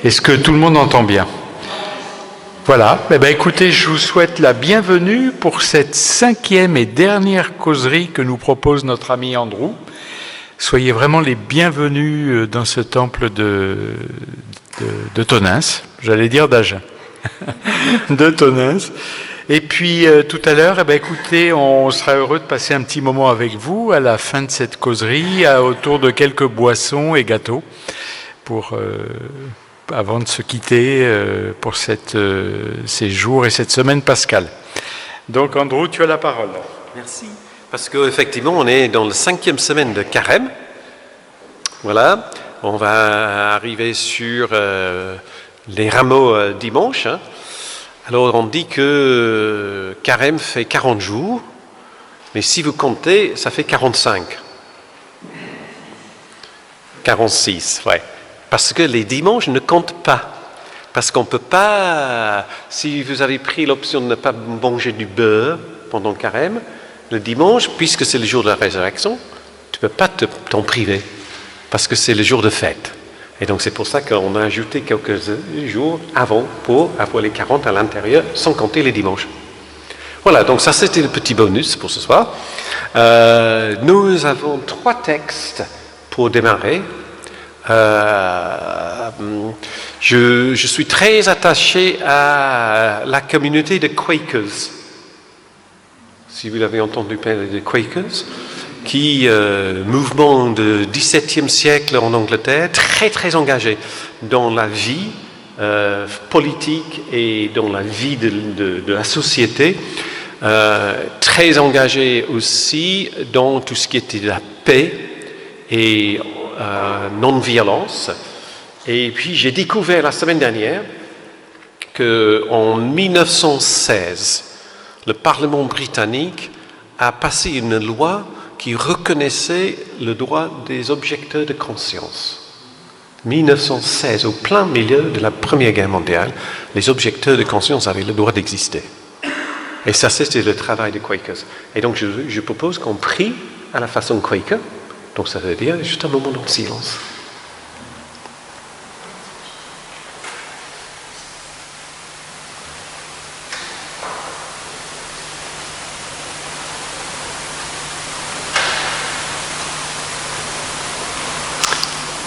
Est-ce que tout le monde entend bien? Voilà. Eh bien, écoutez, je vous souhaite la bienvenue pour cette 5e et dernière causerie que nous propose notre ami Andrew. Soyez vraiment les bienvenus dans ce temple de Tonins, j'allais dire d'Agen, de Tonins. Et puis tout à l'heure, eh bien, écoutez, on sera heureux de passer un petit moment avec vous à la fin de cette causerie, autour de quelques boissons et gâteaux, avant de se quitter pour ces jours et cette semaine pascale. Donc Andrew, tu as la parole. Merci. Parce qu'effectivement, on est dans la 5e semaine de Carême. Voilà, on va arriver sur les rameaux dimanche. Hein. Alors on dit que Carême fait 40 jours, mais si vous comptez, ça fait 45. 46, ouais. Parce que les dimanches ne comptent pas. Parce qu'on ne peut pas, si vous avez pris l'option de ne pas manger du beurre pendant Carême, le dimanche, puisque c'est le jour de la résurrection, tu ne peux pas t'en priver. Parce que c'est le jour de fête. Et donc c'est pour ça qu'on a ajouté quelques jours avant pour avoir les 40 à l'intérieur, sans compter les dimanches. Voilà, donc ça c'était le petit bonus pour ce soir. Nous avons 3 textes pour démarrer. Je suis très attaché à la communauté de Quakers. Si vous l'avez entendu parler des Quakers, mouvement du XVIIe siècle en Angleterre, très très engagé dans la vie politique et dans la vie de la société, très engagé aussi dans tout ce qui était la paix et non-violence. Et puis j'ai découvert la semaine dernière qu'en 1916, le Parlement britannique a passé une loi qui reconnaissait le droit des objecteurs de conscience. 1916, au plein milieu de la Première Guerre mondiale, les objecteurs de conscience avaient le droit d'exister. Et ça, c'était le travail des Quakers. Et donc, je propose qu'on prie à la façon Quaker. Donc, ça veut dire juste un moment de silence.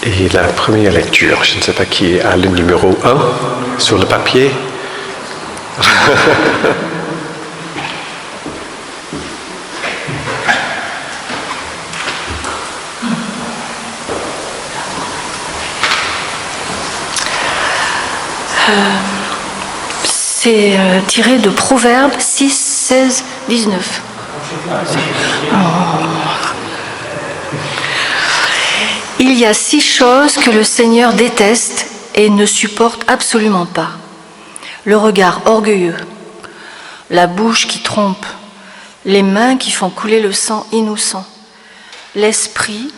Et la première lecture, je ne sais pas qui a le numéro 1 sur le papier. C'est tiré de Proverbes 6, 16, 19. Il y a 6 choses que le Seigneur déteste et ne supporte absolument pas. Le regard orgueilleux, la bouche qui trompe, les mains qui font couler le sang innocent, l'esprit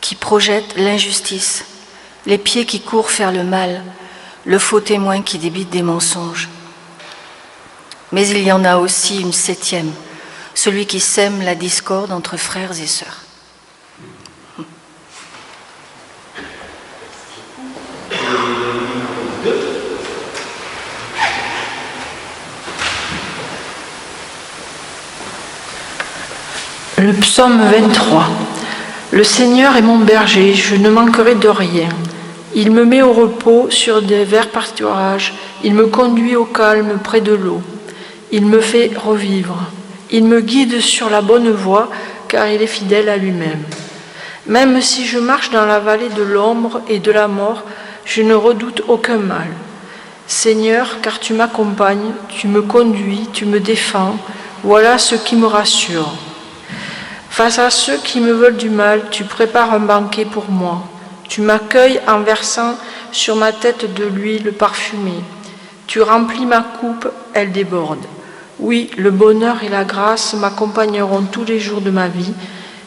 qui projette l'injustice, les pieds qui courent faire le mal, le faux témoin qui débite des mensonges. Mais il y en a aussi une 7e, celui qui sème la discorde entre frères et sœurs. Le psaume 23. Le Seigneur est mon berger, je ne manquerai de rien. Il me met au repos sur des verts pâturages, il me conduit au calme près de l'eau. Il me fait revivre. Il me guide sur la bonne voie, car il est fidèle à lui-même. Même si je marche dans la vallée de l'ombre et de la mort, je ne redoute aucun mal. Seigneur, car tu m'accompagnes, tu me conduis, tu me défends, voilà ce qui me rassure. Face à ceux qui me veulent du mal, tu prépares un banquet pour moi. Tu m'accueilles en versant sur ma tête de l'huile parfumée. Tu remplis ma coupe, elle déborde. Oui, le bonheur et la grâce m'accompagneront tous les jours de ma vie.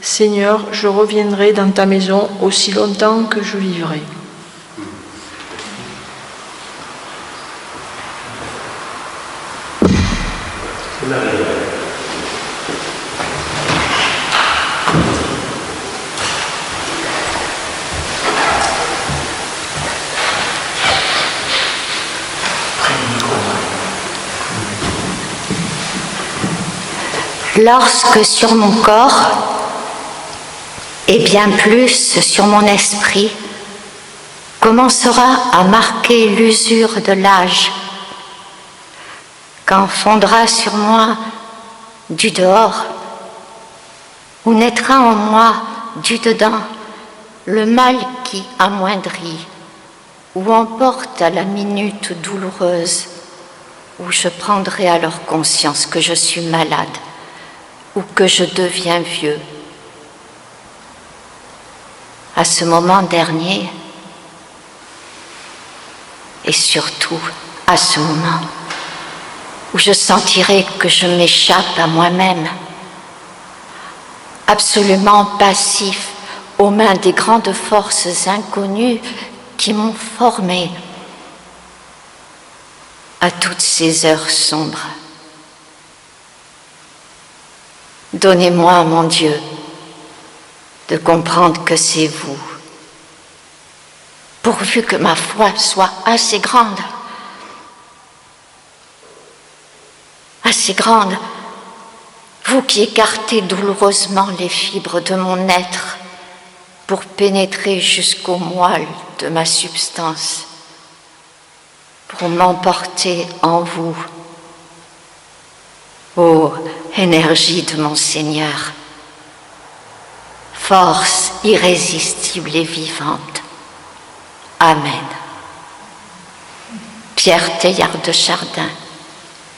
Seigneur, je reviendrai dans ta maison aussi longtemps que je vivrai. lorsque sur mon corps, et bien plus sur mon esprit, commencera à marquer l'usure de l'âge, quand fondra sur moi du dehors, où naîtra en moi du dedans le mal qui amoindrit, où emporte à la minute douloureuse, où je prendrai alors conscience que je suis malade ou que je deviens vieux. À ce moment dernier, et surtout à ce moment où je sentirai que je m'échappe à moi-même, absolument passif aux mains des grandes forces inconnues qui m'ont formé à toutes ces heures sombres. Donnez-moi, mon Dieu, de comprendre que c'est vous, pourvu que ma foi soit assez grande, vous qui écartez douloureusement les fibres de mon être pour pénétrer jusqu'au moelle de ma substance, pour m'emporter en vous. Ô énergie de mon Seigneur, force irrésistible et vivante. Amen. Pierre Teilhard de Chardin,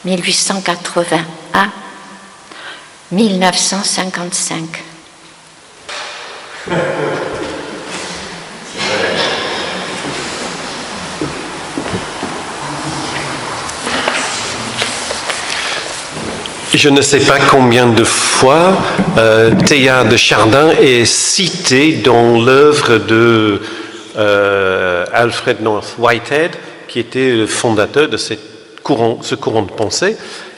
1881-1955. Je ne sais pas combien de fois Teilhard de Chardin est cité dans l'œuvre de Alfred North Whitehead, qui était le fondateur de ce courant de pensée,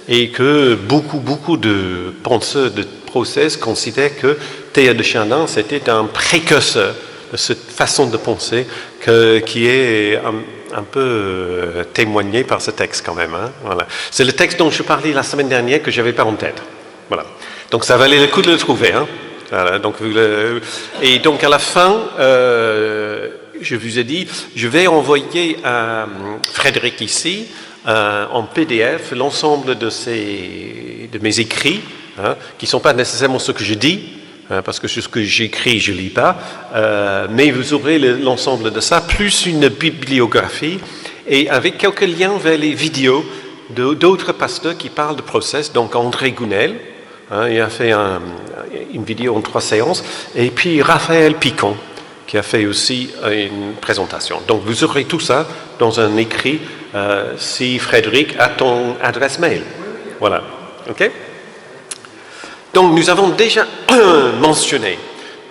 et que beaucoup de penseurs de process considèrent que Teilhard de Chardin c'était un précurseur de cette façon de penser qui est un peu témoigné par ce texte quand même. Hein, voilà. C'est le texte dont je parlais la semaine dernière que je n'avais pas en tête. Voilà. Donc ça valait le coup de le trouver. Hein. Voilà, donc, et donc à la fin, je vous ai dit, je vais envoyer à Frédéric ici en PDF l'ensemble de mes écrits, hein, qui ne sont pas nécessairement ce que je dis, parce que ce que j'écris, je ne lis pas, mais vous aurez l'ensemble de ça, plus une bibliographie, et avec quelques liens vers les vidéos d'autres pasteurs qui parlent de process, donc André Gounel, hein, il a fait une vidéo en 3 séances, et puis Raphaël Picon, qui a fait aussi une présentation. Donc vous aurez tout ça dans un écrit, si Frédéric a ton adresse mail. Voilà, ok ? Donc nous avons déjà mentionné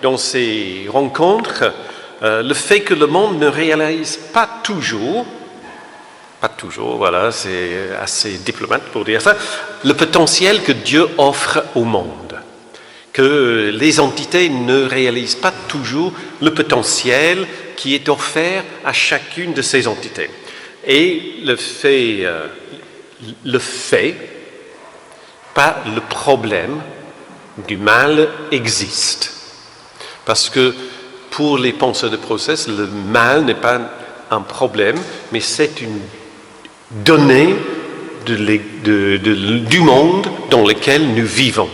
dans ces rencontres le fait que le monde ne réalise pas toujours, voilà, c'est assez diplomate pour dire ça, le potentiel que Dieu offre au monde. Que les entités ne réalisent pas toujours le potentiel qui est offert à chacune de ces entités. Et le fait, pas le problème du mal existe. Parce que pour les penseurs de process, le mal n'est pas un problème, mais c'est une donnée du monde dans lequel nous vivons.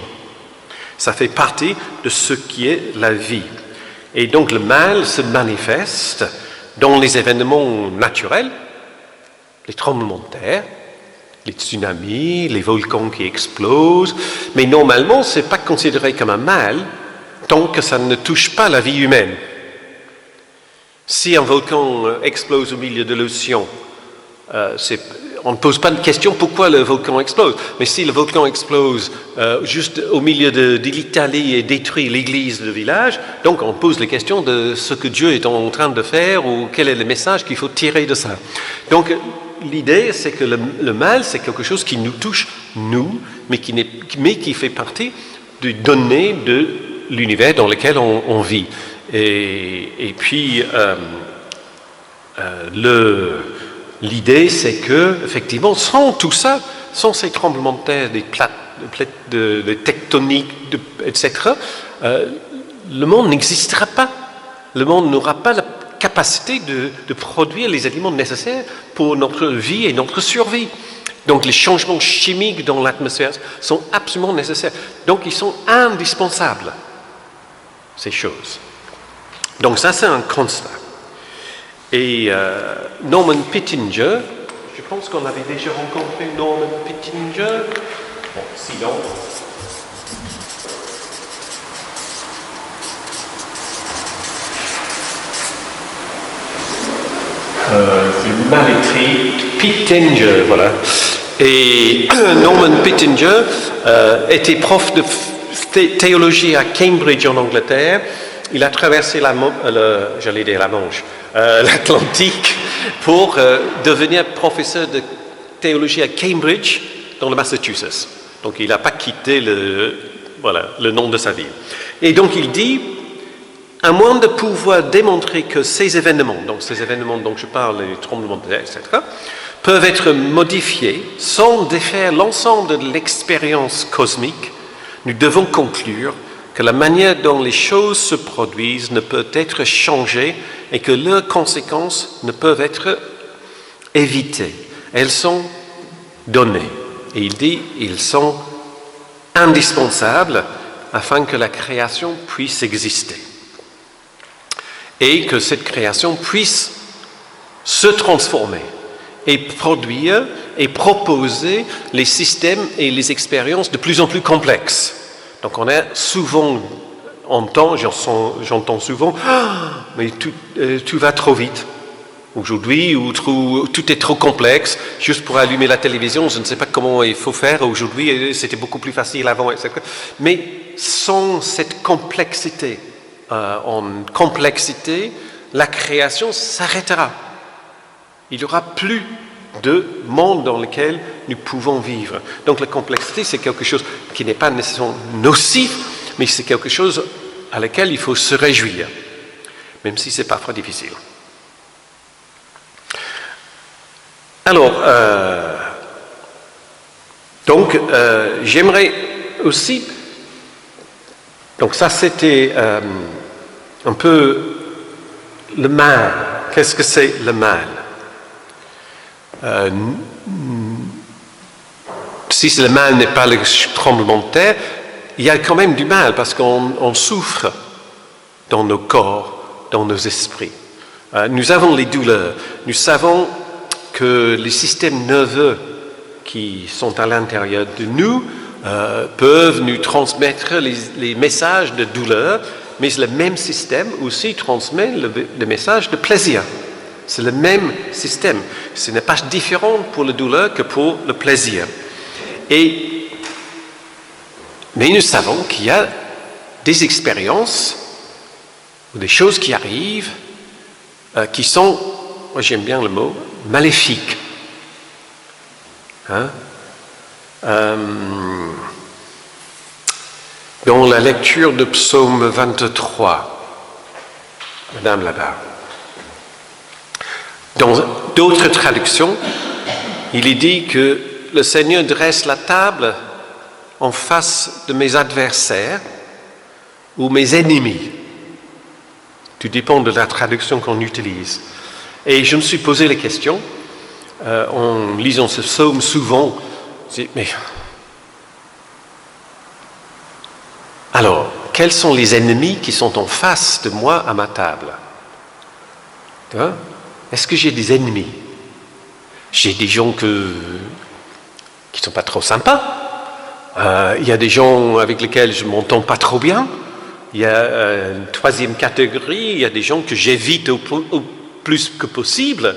Ça fait partie de ce qui est la vie. Et donc le mal se manifeste dans les événements naturels, les tremblements de terre, les tsunamis, les volcans qui explosent, mais normalement, ce n'est pas considéré comme un mal tant que ça ne touche pas la vie humaine. Si un volcan explose au milieu de l'océan, on ne pose pas de question pourquoi le volcan explose. Mais si le volcan explose juste au milieu de l'Italie et détruit l'église, le village, donc on pose les questions de ce que Dieu est en train de faire ou quel est le message qu'il faut tirer de ça. Donc l'idée, c'est que le mal, c'est quelque chose qui nous touche, nous, mais qui fait partie des données de l'univers dans lequel on vit. Et puis, l'idée, c'est que, effectivement, sans tout ça, sans ces tremblements de terre, de tectonique, etc., le monde n'existera pas. Le monde n'aura pas la capacité de produire les aliments nécessaires pour notre vie et notre survie. Donc les changements chimiques dans l'atmosphère sont absolument nécessaires. Donc ils sont indispensables, ces choses. Donc ça, c'est un constat. Et Norman Pittinger, je pense qu'on avait déjà rencontré Norman Pittinger. Bon, sinon... c'est mal écrit, Pittinger, voilà. Et Norman Pittinger était prof de théologie à Cambridge en Angleterre. Il a traversé l'Atlantique pour devenir professeur de théologie à Cambridge dans le Massachusetts. Donc il n'a pas quitté le nom de sa ville. Et donc il dit, à moins de pouvoir démontrer que ces événements dont je parle, les tremblements de terre, etc., peuvent être modifiés sans défaire l'ensemble de l'expérience cosmique, nous devons conclure que la manière dont les choses se produisent ne peut être changée et que leurs conséquences ne peuvent être évitées. Elles sont données. Et il dit, ils sont indispensables afin que la création puisse exister. Et que cette création puisse se transformer et produire et proposer les systèmes et les expériences de plus en plus complexes. Donc on a souvent, j'entends souvent, mais tout va trop vite aujourd'hui, ou tout est trop complexe, juste pour allumer la télévision, je ne sais pas comment il faut faire aujourd'hui, c'était beaucoup plus facile avant, etc. Mais sans cette complexité, la création s'arrêtera. Il n'y aura plus de monde dans lequel nous pouvons vivre. Donc la complexité, c'est quelque chose qui n'est pas nécessairement nocif, mais c'est quelque chose à laquelle il faut se réjouir, même si c'est parfois difficile. Alors, j'aimerais aussi... Donc ça, c'était un peu le mal. Qu'est-ce que c'est le mal? Si le mal n'est pas le tremblement de terre, il y a quand même du mal parce qu'on souffre dans nos corps, dans nos esprits. Nous avons les douleurs. Nous savons que les systèmes nerveux qui sont à l'intérieur de nous peuvent nous transmettre les messages de douleur, mais le même système aussi transmet le message de plaisir. C'est le même système. Ce n'est pas différent pour la douleur que pour le plaisir. Mais nous savons qu'il y a des expériences ou des choses qui arrivent qui sont, moi j'aime bien le mot, maléfiques. Dans la lecture de Psaume 23, Madame là-bas, dans d'autres traductions, il est dit que le Seigneur dresse la table en face de mes adversaires ou mes ennemis. Tout dépend de la traduction qu'on utilise. Et je me suis posé la question, en lisant ce psaume souvent, mais alors, quels sont les ennemis qui sont en face de moi à ma table? Est-ce que j'ai des ennemis? J'ai des gens qui ne sont pas trop sympas. Il y a des gens avec lesquels je ne m'entends pas trop bien. Il y a une troisième catégorie, il y a des gens que j'évite au plus que possible.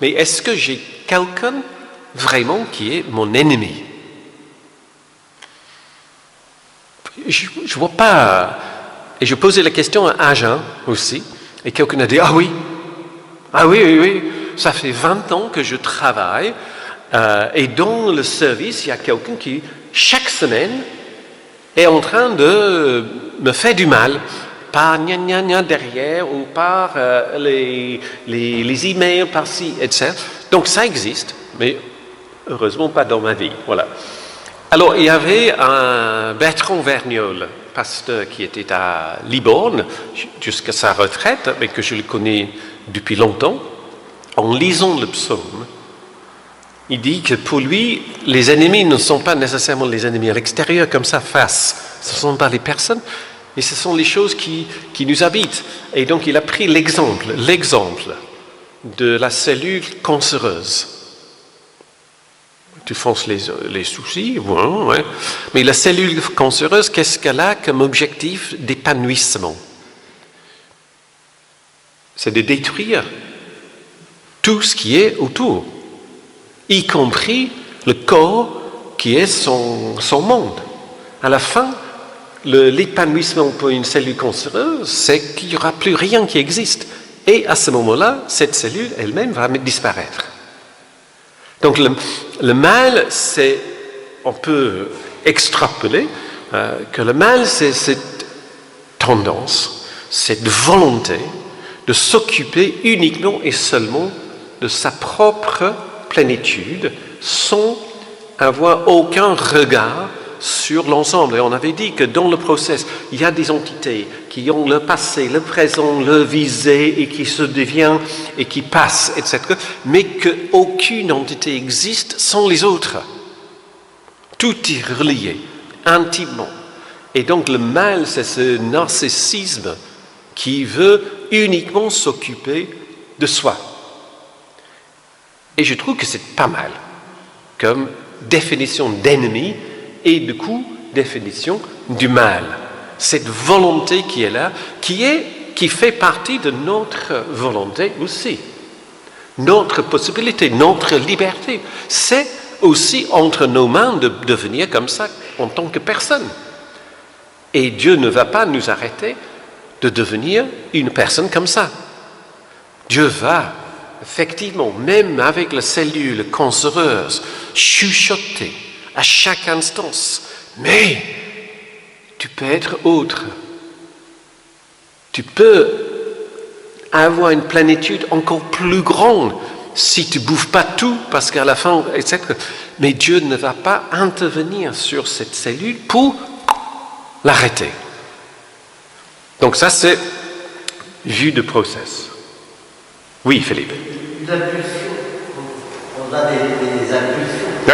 Mais est-ce que j'ai quelqu'un vraiment qui est mon ennemi? Je ne vois pas. Et je posais la question à Agen aussi, et quelqu'un a dit, ah oui, ça fait 20 ans que je travaille, et dans le service, il y a quelqu'un qui, chaque semaine, est en train de me faire du mal, par gna derrière, ou par les emails par-ci, etc. Donc ça existe, mais heureusement pas dans ma vie, voilà. Alors, il y avait un Bertrand Vergnol, pasteur qui était à Libourne jusqu'à sa retraite, mais que je le connais depuis longtemps. En lisant le psaume, il dit que pour lui, les ennemis ne sont pas nécessairement les ennemis à l'extérieur, comme ça, face. Ce ne sont pas les personnes, mais ce sont les choses qui nous habitent. Et donc, il a pris l'exemple de la cellule cancéreuse. Tu fonces les soucis, ouais. Mais la cellule cancéreuse, qu'est-ce qu'elle a comme objectif d'épanouissement? C'est de détruire tout ce qui est autour, y compris le corps qui est son monde. À la fin, l'épanouissement pour une cellule cancéreuse, c'est qu'il n'y aura plus rien qui existe. Et à ce moment-là, cette cellule elle-même va disparaître. Donc le mal, on peut extrapoler que le mal, c'est cette tendance, cette volonté de s'occuper uniquement et seulement de sa propre plénitude sans avoir aucun regard sur l'ensemble. Et on avait dit que dans le process, il y a des entités qui ont le passé, le présent, le visé et qui se deviennent et qui passent, etc. Mais qu'aucune entité existe sans les autres. Tout est relié, intimement. Et donc le mal, c'est ce narcissisme qui veut uniquement s'occuper de soi. Et je trouve que c'est pas mal comme définition d'ennemi et du coup définition du mal. Cette volonté qui est là, qui fait partie de notre volonté aussi. Notre possibilité, notre liberté. C'est aussi entre nos mains de devenir comme ça en tant que personne. Et Dieu ne va pas nous arrêter de devenir une personne comme ça. Dieu va, effectivement, même avec la cellule cancéreuse, chuchoter à chaque instance. Mais tu peux être autre. Tu peux avoir une plénitude encore plus grande si tu ne bouffes pas tout, parce qu'à la fin, etc. Mais Dieu ne va pas intervenir sur cette cellule pour l'arrêter. Donc ça, c'est vue de process. Oui, Philippe. L'impulsion. On a des impulsions. Oui.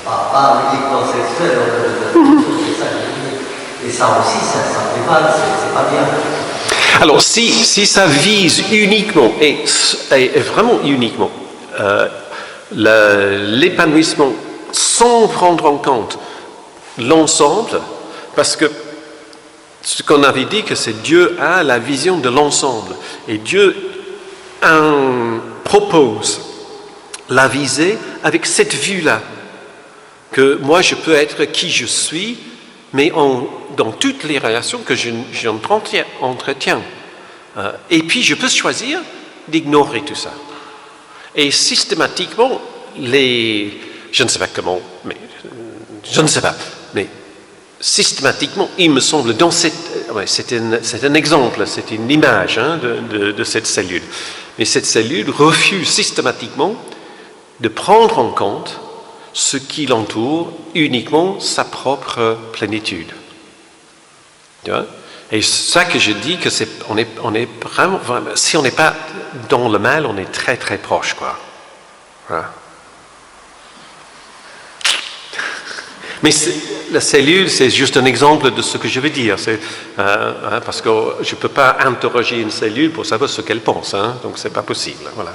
Pas uniquement sexuelles, on a des impulsions, c'est ça que je dis. Et ça aussi, ça fait mal, c'est pas bien. Alors, si ça vise uniquement, et vraiment uniquement, l'épanouissement sans prendre en compte l'ensemble, parce que ce qu'on avait dit, que c'est Dieu a la vision de l'ensemble. Et Dieu propose la visée avec cette vue-là. Que moi, je peux être qui je suis, mais dans toutes les relations que j'entretiens. Et puis, je peux choisir d'ignorer tout ça. Et systématiquement, je ne sais pas comment, mais systématiquement, il me semble, c'est un exemple, c'est une image de cette cellule. Mais cette cellule refuse systématiquement de prendre en compte ce qui l'entoure, uniquement sa propre plénitude. Tu vois? Et c'est ça que je dis, que on est vraiment, si on n'est pas dans le mal, on est très très proche, quoi. Voilà. Mais la cellule, c'est juste un exemple de ce que je veux dire. Parce que je ne peux pas interroger une cellule pour savoir ce qu'elle pense. Donc, ce n'est pas possible. Voilà.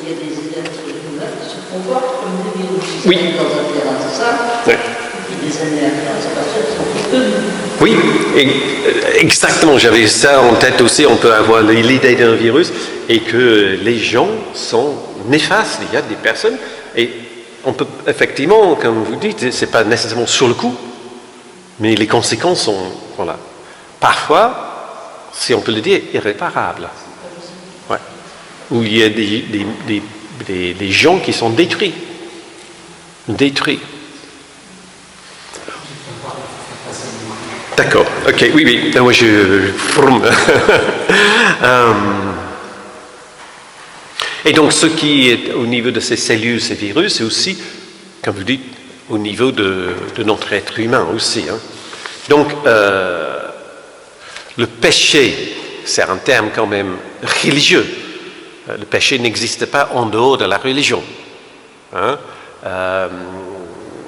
Il y a des êtres humains qui se comportent comme des virus. Oui. Dans un terrain, c'est ça. Oui. Et puis des années après, on s'aperçoit qu'ils sont eux. Oui, exactement. J'avais ça en tête aussi. On peut avoir l'idée d'un virus et que les gens sont néfastes. Il y a des personnes et on peut effectivement, comme vous dites, c'est pas nécessairement sur le coup, mais les conséquences sont, voilà, parfois, si on peut le dire, irréparables. Ouais. Où il y a des gens qui sont détruits. D'accord, ok, oui. Moi, Et donc ce qui est au niveau de ces cellules, ces virus, c'est aussi, comme vous dites, au niveau de notre être humain aussi. Hein. Donc le péché, c'est un terme quand même religieux. Le péché n'existe pas en dehors de la religion. Hein.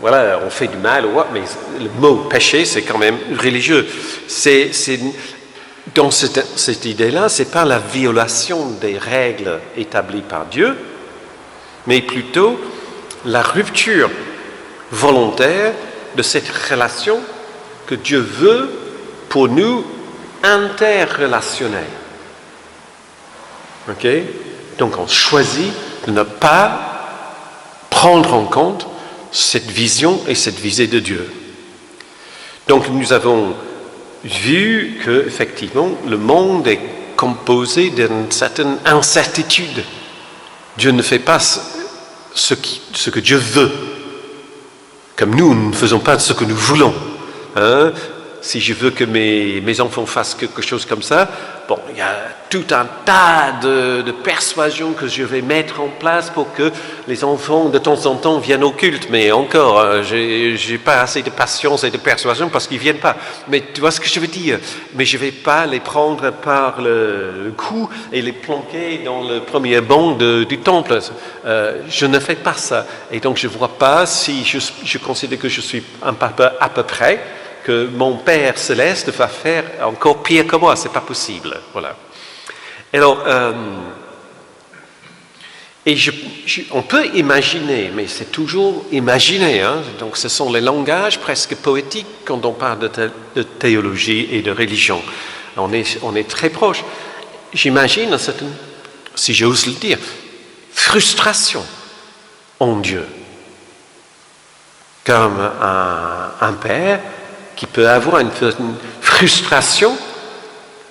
Voilà, on fait du mal, mais le mot péché, c'est quand même religieux. Dans cette idée-là, ce n'est pas la violation des règles établies par Dieu, mais plutôt la rupture volontaire de cette relation que Dieu veut pour nous interrelationnelle. Ok? Donc on choisit de ne pas prendre en compte cette vision et cette visée de Dieu. Donc nous avons vu que effectivement le monde est composé d'une certaine incertitude. Dieu ne fait pas ce que Dieu veut, comme nous ne faisons pas ce que nous voulons. Hein? Si je veux que mes enfants fassent quelque chose comme ça, bon, il y a tout un tas de persuasions que je vais mettre en place pour que les enfants, de temps en temps, viennent au culte. Mais encore, j'ai pas assez de patience et de persuasion parce qu'ils viennent pas. Mais tu vois ce que je veux dire? Mais je vais pas les prendre par le cou et les planquer dans le premier banc du temple. Je ne fais pas ça. Et donc, je vois pas si je considère que je suis un papa à peu près, que mon Père Céleste va faire encore pire que moi, c'est pas possible. Voilà. Alors, on peut imaginer, mais c'est toujours imaginer, hein, donc ce sont les langages presque poétiques quand on parle de théologie et de religion. On est très proche. J'imagine une certaine, si j'ose le dire, frustration en Dieu. Comme un père qui peut avoir une frustration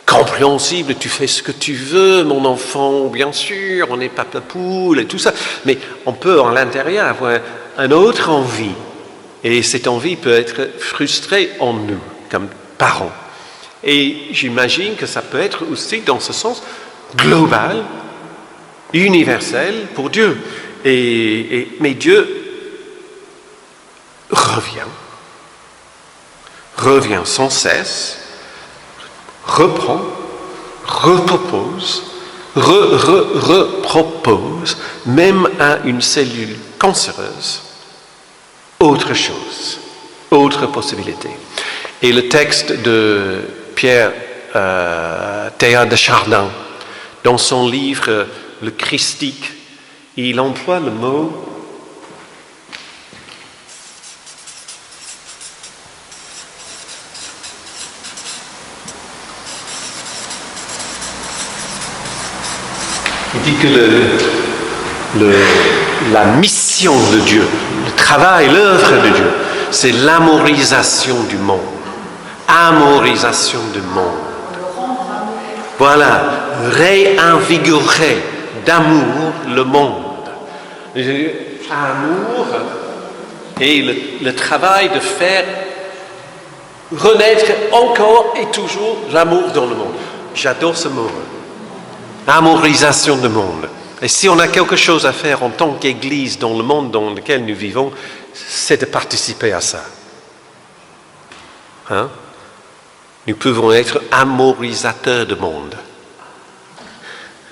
compréhensible, tu fais ce que tu veux, mon enfant, bien sûr, on n'est pas papa poule et tout ça, mais on peut en l'intérieur avoir une autre envie, et cette envie peut être frustrée en nous, comme parents. Et j'imagine que ça peut être aussi, dans ce sens, global, universel pour Dieu. Mais Dieu revient sans cesse, reprend, repropose, repropose, même à une cellule cancéreuse, autre chose, autre possibilité. Et le texte de Pierre Teilhard de Chardin, dans son livre Le Christique, il emploie le mot il dit que la mission de Dieu, le travail, l'œuvre de Dieu, c'est l'amorisation du monde. Amorisation du monde. Voilà, réinvigorer d'amour le monde. Amour et le travail de faire renaître encore et toujours l'amour dans le monde. J'adore ce mot. Amorisation du monde. Et si on a quelque chose à faire en tant qu'Église dans le monde dans lequel nous vivons, c'est de participer à ça. Hein? Nous pouvons être amorisateurs du monde.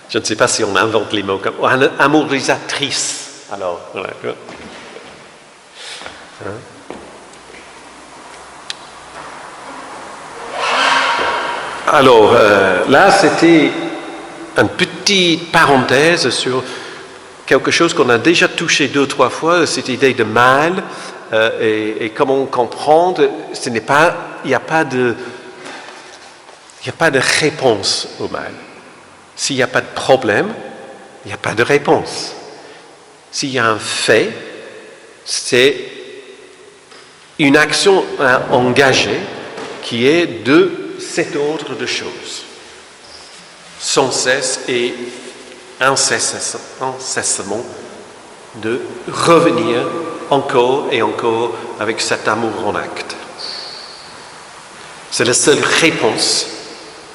Je ne sais pas si on invente les mots comme amorisatrice. Alors, voilà. Hein? Alors, là, c'était une petite parenthèse sur quelque chose qu'on a déjà touché 2 ou 3 fois, cette idée de mal, et comment comprendre, il n'y a pas de réponse au mal. S'il n'y a pas de problème, il n'y a pas de réponse. S'il y a un fait, c'est une action engagée qui est de cet ordre de choses. Sans cesse et incessamment de revenir encore et encore avec cet amour en acte. C'est la seule réponse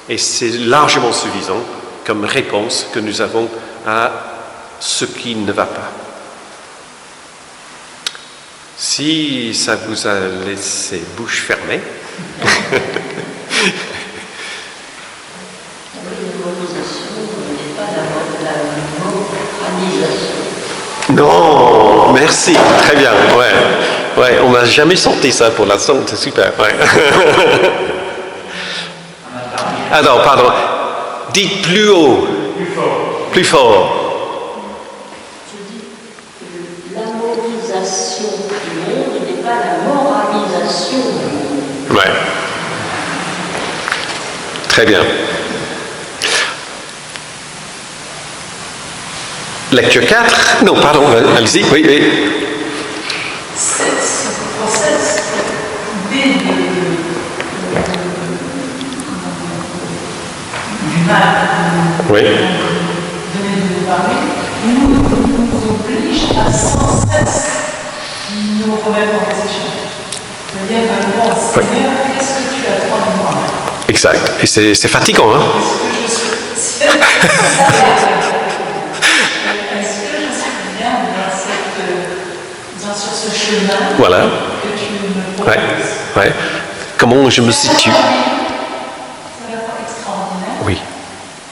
et c'est largement suffisant comme réponse que nous avons à ce qui ne va pas. Si ça vous a laissé bouche fermée, non, merci, très bien, ouais, on n'a jamais senti ça pour l'instant, c'est super, ouais. Alors, pardon, dites plus haut, plus fort. Je dis que l'amorisation du monde n'est pas la moralisation du monde. Ouais. Très bien. Lecture 4. Non, pardon, allez-y. Oui, oui. Ce process d'idée du mal Oui. de parler nous oblige à sans cesse nous remettre en question. C'est-à-dire que bon, Seigneur, qu'est-ce que tu attends de moi? Exact. Et c'est fatigant, hein? Est-ce que je suis bien sur ce chemin Voilà. que tu me proposes? Ouais. Comment je me situe? C'est à la fois extraordinaire. Oui.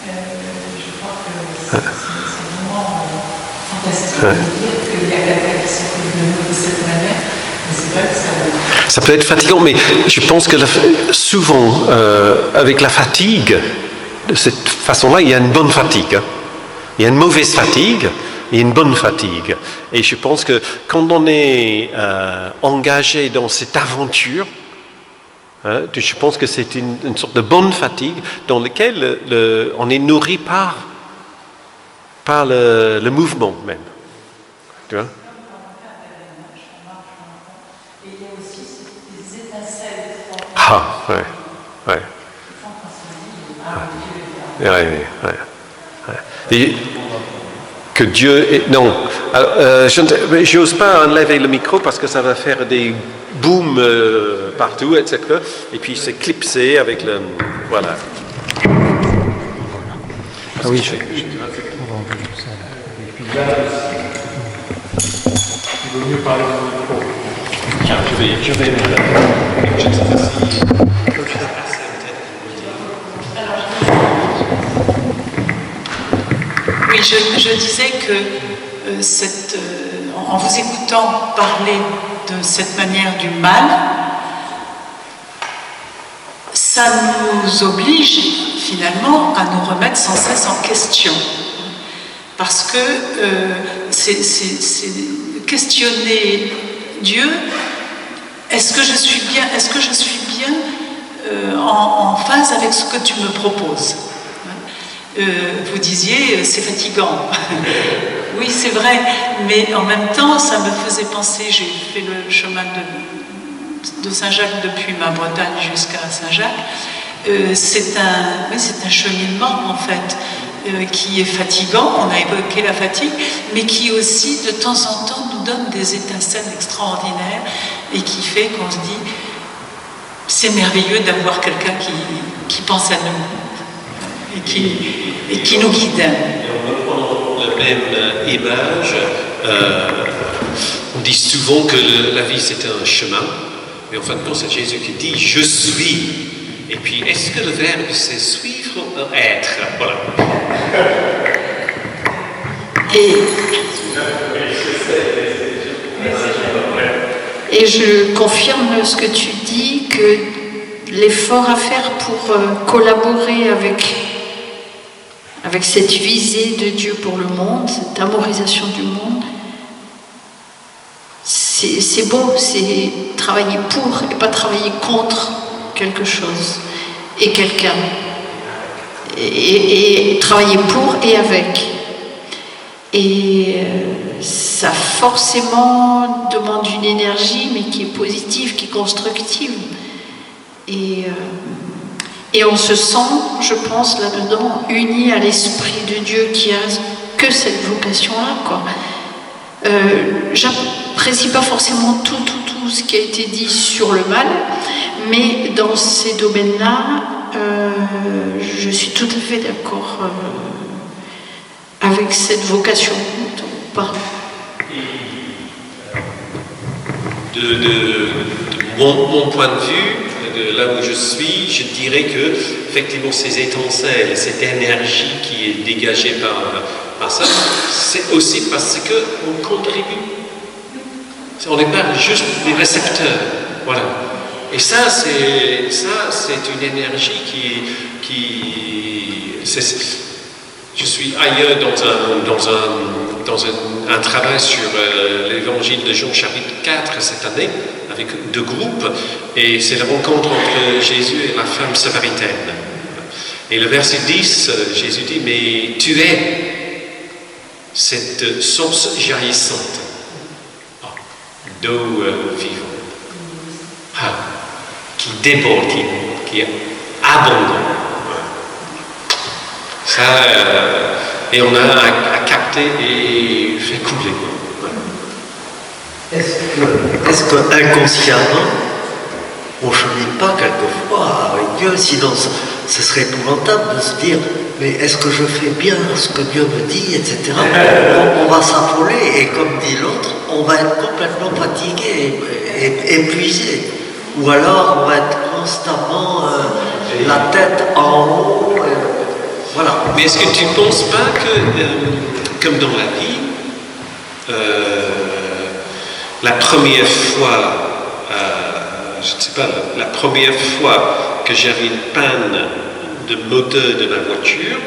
Je crois que c'est vraiment fantastique de dire qu'il y a quelqu'un qui s'occupe de nous de cette manière. Mais c'est vrai que Ça peut être fatigant, mais je pense que souvent, avec la fatigue, de cette façon-là, il y a une bonne fatigue. Hein. Il y a une mauvaise fatigue et une bonne fatigue. Et je pense que quand on est engagé dans cette aventure, hein, je pense que c'est une sorte de bonne fatigue dans laquelle on est nourri par le mouvement même. Tu vois? Ah, ouais. Et que Dieu est... Non, je n'ose pas enlever le micro parce que ça va faire des booms partout, etc. Et puis c'est clipsé avec le... Voilà. Ah oui, il vaut mieux parler dans le micro. Tiens, je vais je ne sais pas si... Oui, je disais que en vous écoutant parler de cette manière du mal, ça nous oblige finalement à nous remettre sans cesse en question. Parce que c'est questionner Dieu, est-ce que je suis bien en phase avec ce que tu me proposes? Vous disiez, c'est fatigant. Oui, c'est vrai, mais en même temps, ça me faisait penser, j'ai fait le chemin de Saint-Jacques depuis ma Bretagne jusqu'à Saint-Jacques. C'est un cheminement, en fait, qui est fatigant, on a évoqué la fatigue, mais qui aussi, de temps en temps, nous donne des étincelles extraordinaires et qui fait qu'on se dit, c'est merveilleux d'avoir quelqu'un qui pense à nous. Et qui nous guide. Et en reprenant la même image, on dit souvent que la vie c'est un chemin, mais en fin de compte c'est Jésus qui dit je suis. Et puis est-ce que le verbe c'est suivre ou être? Voilà. Et je confirme ce que tu dis, que l'effort à faire pour collaborer avec cette visée de Dieu pour le monde, cette amorisation du monde, c'est beau, c'est travailler pour et pas travailler contre quelque chose et quelqu'un. Et travailler pour et avec. Et ça forcément demande une énergie, mais qui est positive, qui est constructive. Et on se sent, je pense, là-dedans, unis à l'Esprit de Dieu qui a que cette vocation-là, quoi. J'apprécie pas forcément tout ce qui a été dit sur le mal, mais dans ces domaines-là, je suis tout à fait d'accord avec cette vocation dont vous parlez. De mon point de vue, de là où je suis, je dirais que effectivement ces étincelles, cette énergie qui est dégagée par ça, c'est aussi parce qu'on contribue. On n'est pas juste des récepteurs. Voilà. Et ça, c'est une énergie je suis ailleurs dans un travail sur l'évangile de Jean chapitre 4 cette année, avec 2 groupes, et c'est la rencontre entre Jésus et la femme samaritaine. Et le verset 10, Jésus dit, mais tu es cette source jaillissante d'eau vivante, qui déborde, qui est abondant. Ça, et on a à capter et faire couler. Est-ce que inconsciemment, on ne chemine pas quelquefois avec Dieu, sinon ce serait épouvantable de se dire mais est-ce que je fais bien ce que Dieu me dit, etc. On va s'affoler et comme dit l'autre, on va être complètement fatigué, épuisé. Ou alors on va être constamment la tête en haut. Voilà. Mais est-ce que tu ne penses pas que, comme dans la vie, la première fois, je ne sais pas, la première fois que j'avais une panne de moteur de ma voiture,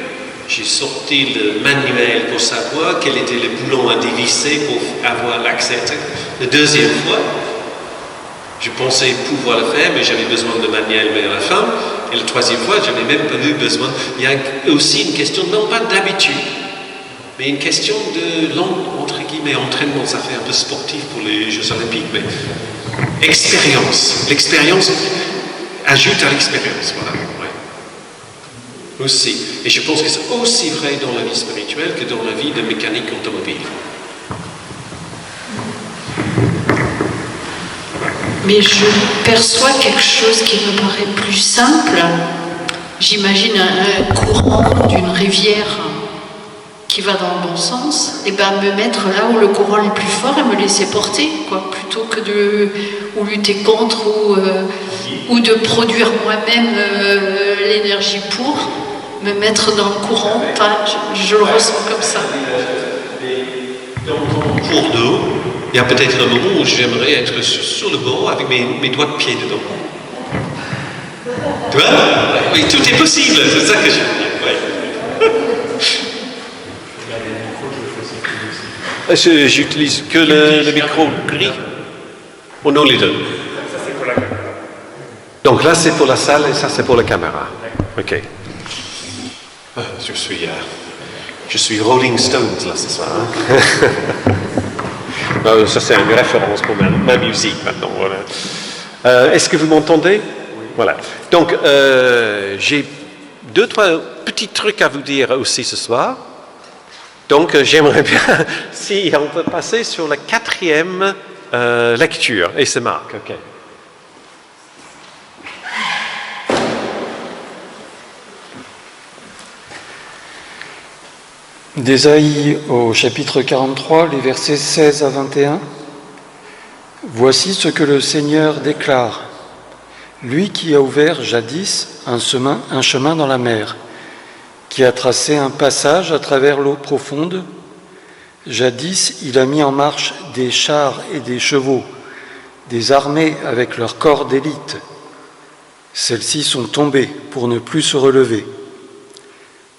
j'ai sorti le manuel pour savoir quel était le boulon à dévisser pour avoir l'accès. La deuxième fois, je pensais pouvoir le faire, mais j'avais besoin de manuel vers la fin. Et la troisième fois, je n'avais même pas eu besoin. Il y a aussi une question, non pas d'habitude, mais une question de entre guillemets, entraînement. Ça fait un peu sportif pour les Jeux Olympiques, mais expérience. L'expérience ajoute à l'expérience, voilà. Ouais. Aussi. Et je pense que c'est aussi vrai dans la vie spirituelle que dans la vie de mécanique automobile. Mais je perçois quelque chose qui me paraît plus simple. J'imagine un courant d'une rivière qui va dans le bon sens, et ben me mettre là où le courant est le plus fort et me laisser porter, quoi, plutôt que de lutter contre ou de produire moi-même l'énergie pour me mettre dans le courant. Enfin, je le ressens comme ça. Dans mon cours d'eau, il y a peut-être un moment où j'aimerais être sur le bord avec mes doigts de pied dedans. Tu vois? Oui, tout est possible, c'est ça que j'aime dire. Ouais. J'utilise que le micro gris. Oh non, les deux. Ça, c'est pour la caméra. Donc là, c'est pour la salle et ça, c'est pour la caméra. Ok. Je suis Rolling Stones, là, c'est ça. Hein? Ça, c'est une référence pour ma musique, maintenant. Voilà. Est-ce que vous m'entendez? Oui. Voilà. Donc, j'ai 2-3 petits trucs à vous dire aussi ce soir. Donc, j'aimerais bien, si on peut passer sur la 4e lecture. Et c'est Marc, ok. D'Ésaïe au chapitre 43, les versets 16 à 21. Voici ce que le Seigneur déclare. Lui qui a ouvert jadis un chemin dans la mer, qui a tracé un passage à travers l'eau profonde. Jadis, il a mis en marche des chars et des chevaux, des armées avec leurs corps d'élite. Celles-ci sont tombées pour ne plus se relever.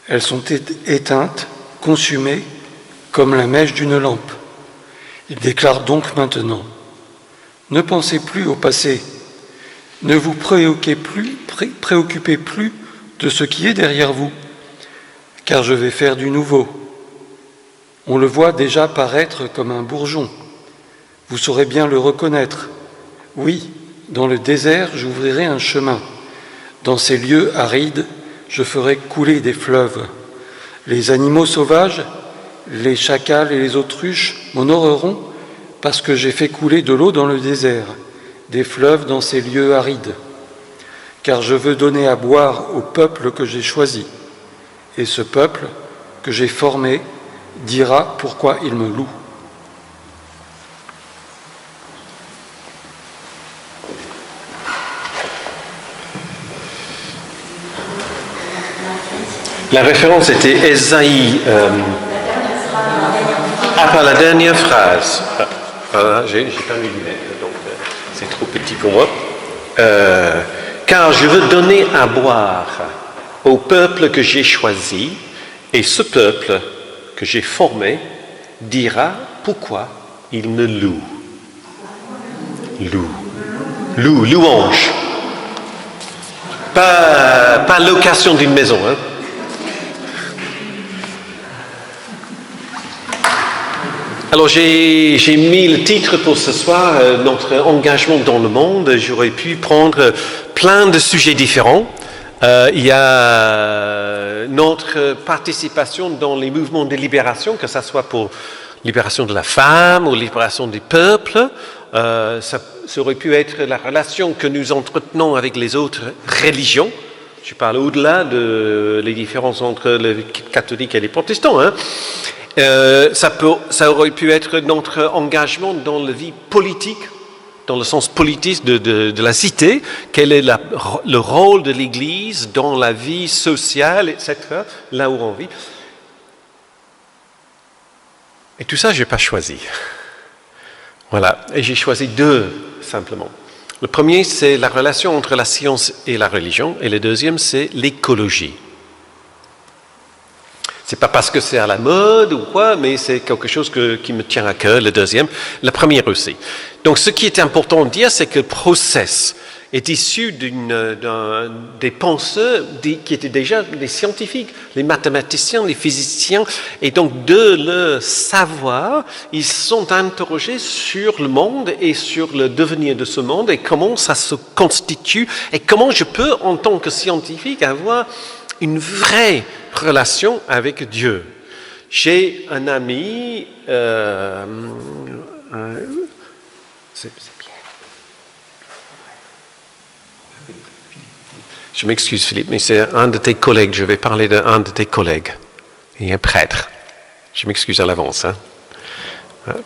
Elles sont éteintes, consumées comme la mèche d'une lampe. Il déclare donc maintenant, ne pensez plus au passé, ne vous préoccupez plus de ce qui est derrière vous, car je vais faire du nouveau. On le voit déjà paraître comme un bourgeon. Vous saurez bien le reconnaître. Oui, dans le désert, j'ouvrirai un chemin. Dans ces lieux arides, je ferai couler des fleuves. Les animaux sauvages, les chacals et les autruches m'honoreront parce que j'ai fait couler de l'eau dans le désert, des fleuves dans ces lieux arides. Car je veux donner à boire au peuple que j'ai choisi. Et ce peuple que j'ai formé dira pourquoi il me loue. La référence était Ésaïe. Après la dernière phrase. Voilà, j'ai pas mes lunettes, donc c'est trop petit pour moi. Car je veux donner à boire au peuple que j'ai choisi, et ce peuple que j'ai formé dira pourquoi il me loue. Louange. Pas location d'une maison, hein. Alors j'ai mis le titre pour ce soir, notre engagement dans le monde. J'aurais pu prendre plein de sujets différents. Il y a notre participation dans les mouvements de libération, que ce soit pour libération de la femme ou libération du peuple. Ça aurait pu être la relation que nous entretenons avec les autres religions. Je parle au-delà de les différences entre les catholiques et les protestants, hein. Ça aurait pu être notre engagement dans la vie politique, dans le sens politique de la cité. Quel est le rôle de l'Église dans la vie sociale, etc., là où on vit. Et tout ça, je n'ai pas choisi. Voilà, et j'ai choisi deux, simplement. Le premier, c'est la relation entre la science et la religion, et le deuxième, c'est l'écologie. C'est pas parce que c'est à la mode ou quoi, mais c'est quelque chose qui me tient à cœur, le deuxième. La première aussi. Donc, ce qui est important de dire, c'est que le process est issu des penseurs qui étaient déjà des scientifiques, les mathématiciens, les physiciens, et donc de le savoir, ils sont interrogés sur le monde et sur le devenir de ce monde et comment ça se constitue et comment je peux, en tant que scientifique, avoir une vraie relation avec Dieu. J'ai un ami, c'est bien. Je m'excuse Philippe, mais c'est un de tes collègues, je vais parler d'un de tes collègues. Il est un prêtre. Je m'excuse à l'avance. Hein.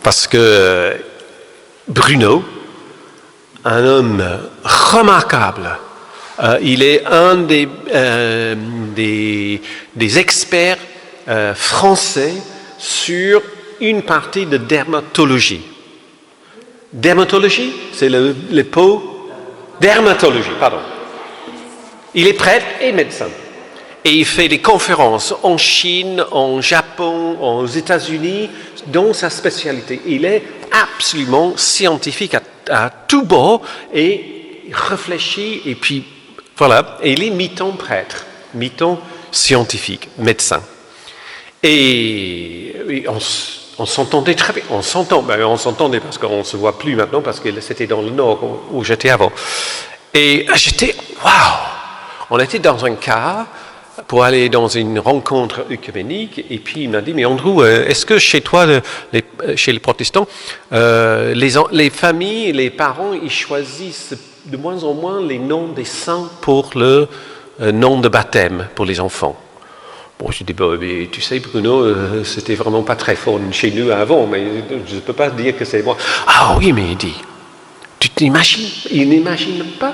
Parce que Bruno, un homme remarquable, il est un des experts français sur une partie de dermatologie. Dermatologie, c'est les peaux. Dermatologie, pardon. Il est prêtre et médecin. Et il fait des conférences en Chine, en Japon, aux États-Unis, dans sa spécialité. Il est absolument scientifique à tout bord et réfléchit et puis voilà, et il est mi-temps prêtre, mi-temps scientifique, médecin. Et on s'entendait très bien. On s'entendait parce qu'on ne se voit plus maintenant, parce que c'était dans le nord où j'étais avant. Et j'étais, waouh! On était dans un car pour aller dans une rencontre œcuménique, et puis il m'a dit, mais Andrew, est-ce que chez toi, chez les protestants, les familles, les parents, ils choisissent de moins en moins les noms des saints pour le nom de baptême pour les enfants? Bon, je dis, mais tu sais, Bruno, c'était vraiment pas très fort chez nous avant, mais je ne peux pas dire que c'est moi. Ah oui, mais il dit, ils n'imaginent pas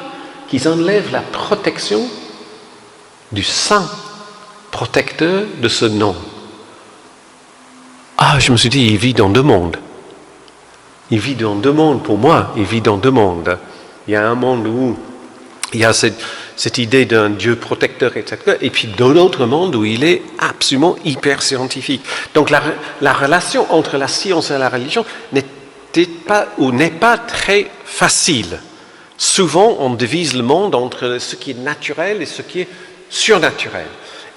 qu'ils enlèvent la protection du saint protecteur de ce nom. Ah, je me suis dit, il vit dans deux mondes. Il vit dans deux mondes pour moi, il vit dans deux mondes. Il y a un monde où il y a cette idée d'un Dieu protecteur, etc. Et puis dans l'autre monde où il est absolument hyper scientifique. Donc la relation entre la science et la religion n'est pas très facile. Souvent, on divise le monde entre ce qui est naturel et ce qui est surnaturel.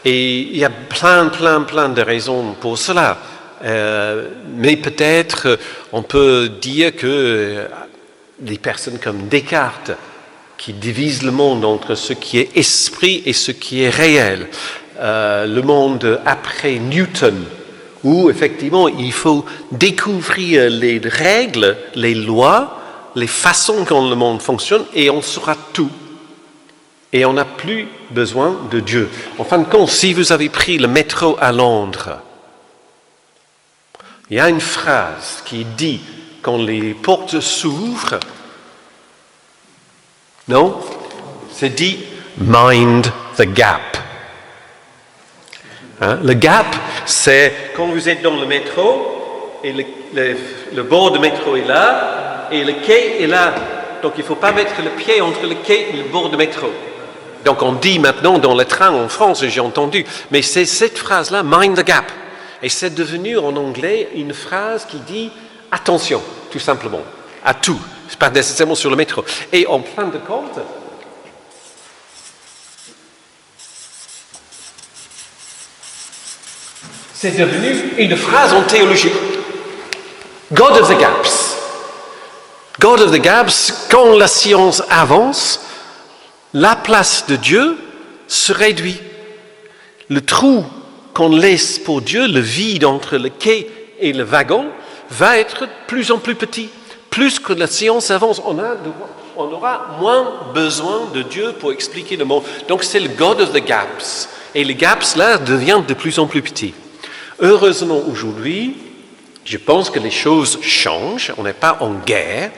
Et il y a plein de raisons pour cela. Mais peut-être on peut dire que des personnes comme Descartes, qui divisent le monde entre ce qui est esprit et ce qui est réel, le monde après Newton, où effectivement il faut découvrir les règles, les lois, les façons dont le monde fonctionne, et on saura tout. Et on n'a plus besoin de Dieu. En fin de compte, si vous avez pris le métro à Londres, Il y a une phrase qui dit, quand les portes s'ouvrent, non, c'est dit « mind the gap ». Hein? Le gap, c'est quand vous êtes dans le métro, et le bord de métro est là, et le quai est là. Donc il ne faut pas mettre le pied entre le quai et le bord de métro. Donc on dit maintenant dans le train en France, j'ai entendu, mais c'est cette phrase-là, mind the gap. Et c'est devenu en anglais une phrase qui dit attention, tout simplement, à tout. Ce n'est pas nécessairement sur le métro. Et en fin de compte, c'est devenu une phrase en théologie. God of the gaps. God of the gaps, quand la science avance, la place de Dieu se réduit. Le trou qu'on laisse pour Dieu, le vide entre le quai et le wagon, va être de plus en plus petit. Plus que la science avance, on aura moins besoin de Dieu pour expliquer le monde. Donc c'est le God of the gaps. Et les gaps, là, deviennent de plus en plus petits. Heureusement, aujourd'hui, je pense que les choses changent. On n'est pas en guerre.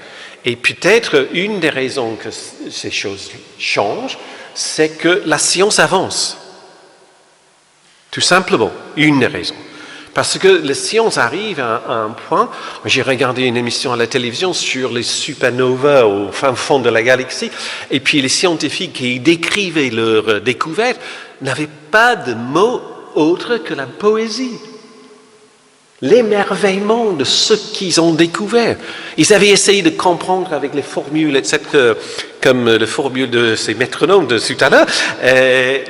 Et peut-être une des raisons que ces choses changent, c'est que la science avance. Tout simplement, une des raisons. Parce que la science arrive à un point, j'ai regardé une émission à la télévision sur les supernovas au fin fond de la galaxie, et puis les scientifiques qui décrivaient leurs découvertes n'avaient pas de mots autres que la poésie. L'émerveillement de ce qu'ils ont découvert. Ils avaient essayé de comprendre avec les formules, etc., comme la formule de ces métronomes de tout à l'heure,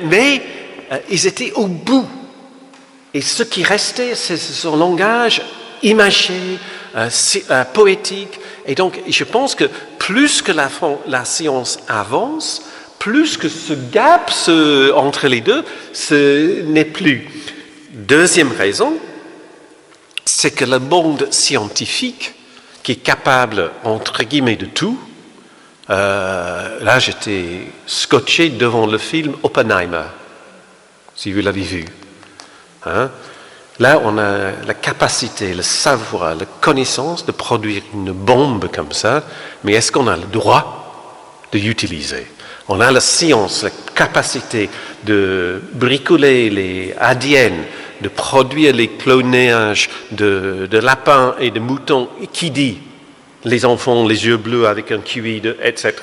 mais ils étaient au bout. Et ce qui restait, c'est son langage imagé, poétique. Et donc, je pense que plus que la science avance, plus que ce gap entre les deux, ce n'est plus. Deuxième raison, c'est que le monde scientifique, qui est capable, entre guillemets, de tout, là j'étais scotché devant le film Oppenheimer, si vous l'avez vu. Hein? Là, on a la capacité, le savoir, la connaissance de produire une bombe comme ça, mais est-ce qu'on a le droit de l'utiliser? On a la science, la capacité de bricoler les ADN, de produire les clonages de lapins et de moutons, qui dit les enfants, les yeux bleus avec un QI, etc.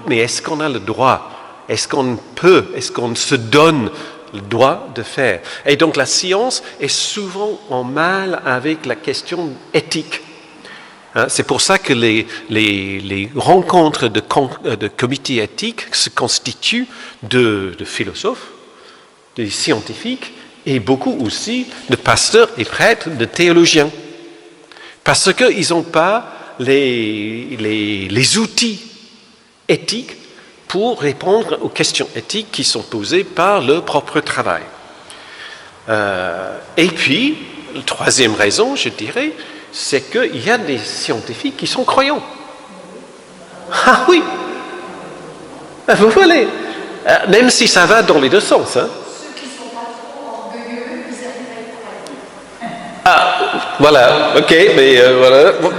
Mais est-ce qu'on a le droit? Est-ce qu'on peut? Est-ce qu'on se donne le droit de faire? Et donc la science est souvent en mal avec la question éthique. C'est pour ça que les rencontres de comités éthiques se constituent de philosophes, de scientifiques, et beaucoup aussi de pasteurs et prêtres, de théologiens. Parce qu'ils n'ont pas les outils éthiques pour répondre aux questions éthiques qui sont posées par leur propre travail. Et puis, la troisième raison, je dirais, c'est qu'il y a des scientifiques qui sont croyants. Ah oui, vous voyez, même si ça va dans les deux sens. Hein. Ah, voilà, ok, mais voilà. Dans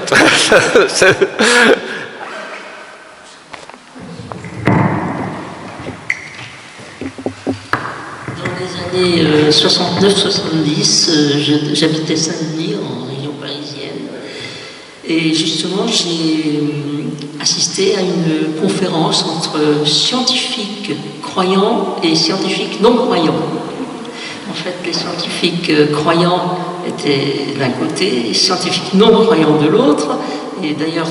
les années 69-70, j'habitais Saint-Denis, en région parisienne, et justement j'ai assisté à une conférence entre scientifiques croyants et scientifiques non croyants. En fait, les scientifiques croyants étaient d'un côté, les scientifiques non croyants de l'autre, et d'ailleurs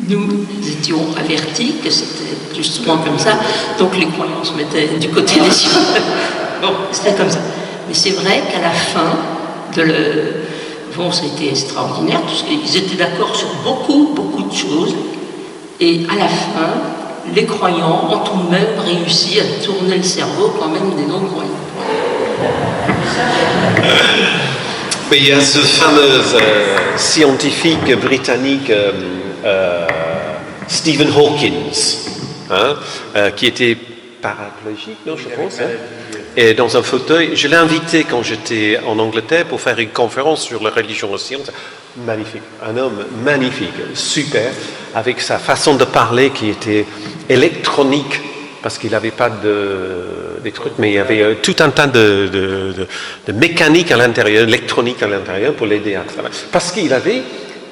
nous étions avertis que c'était justement comme ça, donc les croyants se mettaient du côté des scientifiques. Bon, c'était comme ça. Mais c'est vrai qu'à la fin bon, ça a été extraordinaire, parce qu'ils étaient d'accord sur beaucoup de choses, et à la fin, les croyants ont tout de même réussi à tourner le cerveau quand même des non-croyants. Mais il y a ce fameux scientifique britannique Stephen Hawking, hein, qui était paraplégique, non, je pense. Hein. Et dans un fauteuil, je l'ai invité quand j'étais en Angleterre pour faire une conférence sur la religion et la science. Magnifique, un homme magnifique, super, avec sa façon de parler qui était électronique, parce qu'il n'avait pas des trucs, mais il y avait tout un tas de mécanique à l'intérieur, électronique à l'intérieur pour l'aider à travailler. Parce qu'il avait,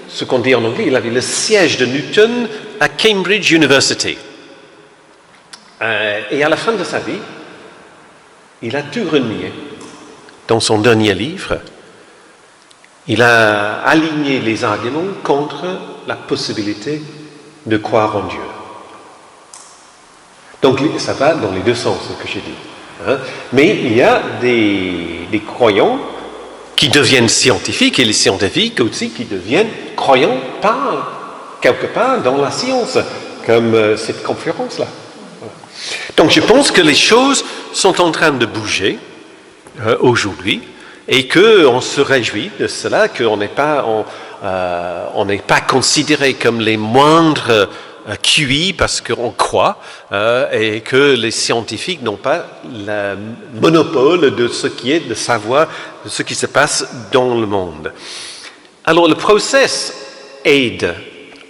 ce qu'on dit en anglais, il avait le siège de Newton à Cambridge University. Et à la fin de sa vie, il a tout renié. Dans son dernier livre, il a aligné les arguments contre la possibilité de croire en Dieu. Donc ça va dans les deux sens, ce que j'ai dit. Hein. Mais il y a des croyants qui deviennent scientifiques et les scientifiques aussi qui deviennent croyants quelque part dans la science, comme cette conférence-là. Donc je pense que les choses sont en train de bouger aujourd'hui et qu'on se réjouit de cela, qu'on n'est pas considéré comme les moindres QI parce qu'on croit et que les scientifiques n'ont pas le monopole de ce qui est de savoir de ce qui se passe dans le monde. Alors le process aide,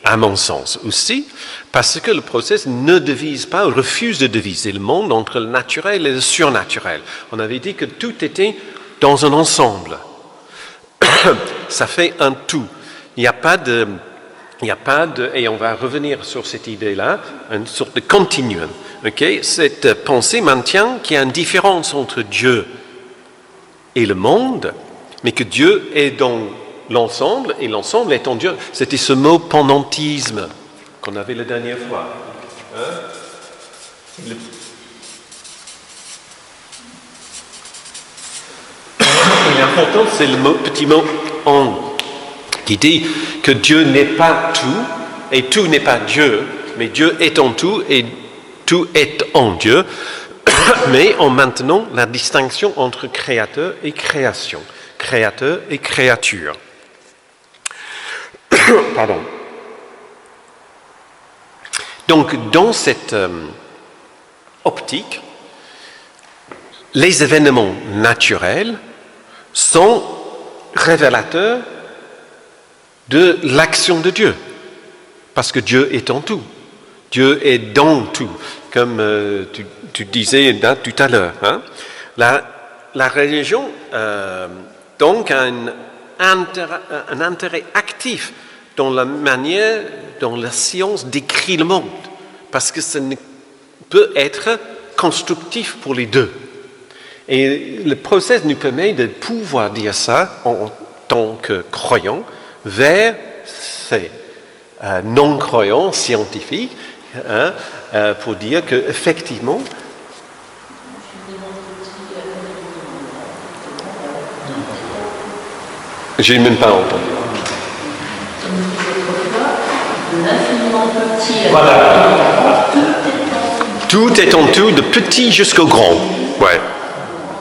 à mon sens aussi, parce que le process ne divise pas, refuse de diviser le monde entre le naturel et le surnaturel. On avait dit que tout était dans un ensemble. Ça fait un tout. Il n'y a pas de, et on va revenir sur cette idée-là, une sorte de continuum. Okay? Cette pensée maintient qu'il y a une différence entre Dieu et le monde, mais que Dieu est dans l'ensemble, et l'ensemble est en Dieu. C'était ce mot pendentisme qu'on avait la dernière fois. Hein? L'important, c'est le petit mot « en » qui dit que Dieu n'est pas tout, et tout n'est pas Dieu, mais Dieu est en tout, et tout est en Dieu, mais en maintenant la distinction entre créateur et création, créateur et créature. Pardon. Donc, dans cette optique, les événements naturels sont révélateurs de l'action de Dieu. Parce que Dieu est en tout. Dieu est dans tout. Comme tu disais tout à l'heure. Hein? La religion, donc, a un intérêt actif dans la manière dont la science décrit le monde. Parce que ça ne peut être constructif pour les deux. Et le process nous permet de pouvoir dire ça en tant que croyants vers ces non-croyants scientifiques, hein, pour dire qu'effectivement, j'ai même pas entendu. Voilà. Tout est en tout, de petit jusqu'au grand. Ouais.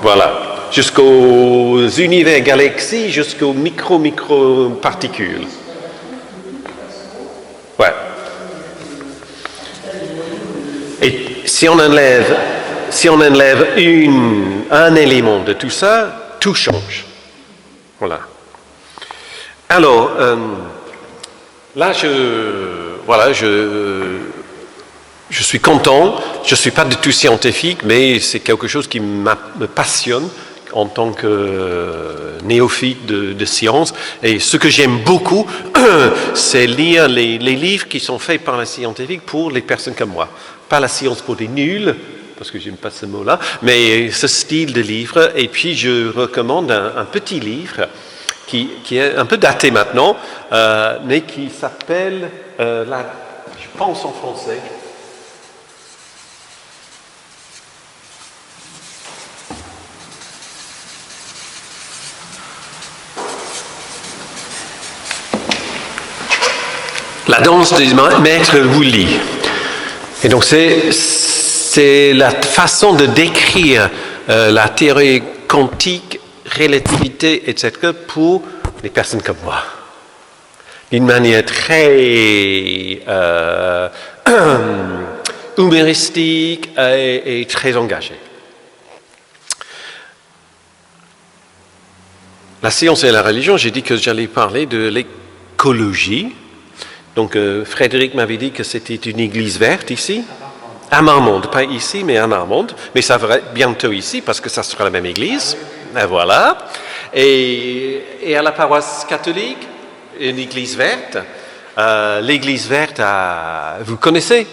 Voilà. Jusqu'aux univers galaxies, jusqu'aux micro-particules. Ouais. Et si on enlève un élément de tout ça, tout change. Voilà. Alors, là, je suis content. Je ne suis pas du tout scientifique, mais c'est quelque chose qui me passionne en tant que néophyte de science. Et ce que j'aime beaucoup, c'est lire les livres qui sont faits par les scientifiques pour les personnes comme moi. Pas la science pour des nuls, parce que je n'aime pas ce mot-là, mais ce style de livre. Et puis, je recommande un petit livre qui est un peu daté maintenant, mais qui s'appelle, je pense en français, La danse des maîtres Woolley. Et donc c'est la façon de décrire la théorie quantique, relativité, etc. pour les personnes comme moi. D'une manière très humoristique et très engagé. La science et la religion, j'ai dit que j'allais parler de l'écologie. Donc Frédéric m'avait dit que c'était une église verte ici. À Marmande, pas ici, mais à Marmande. Mais ça va bientôt ici, parce que ça sera la même église. Et voilà. Et à la paroisse catholique, une église verte. L'église verte, vous connaissez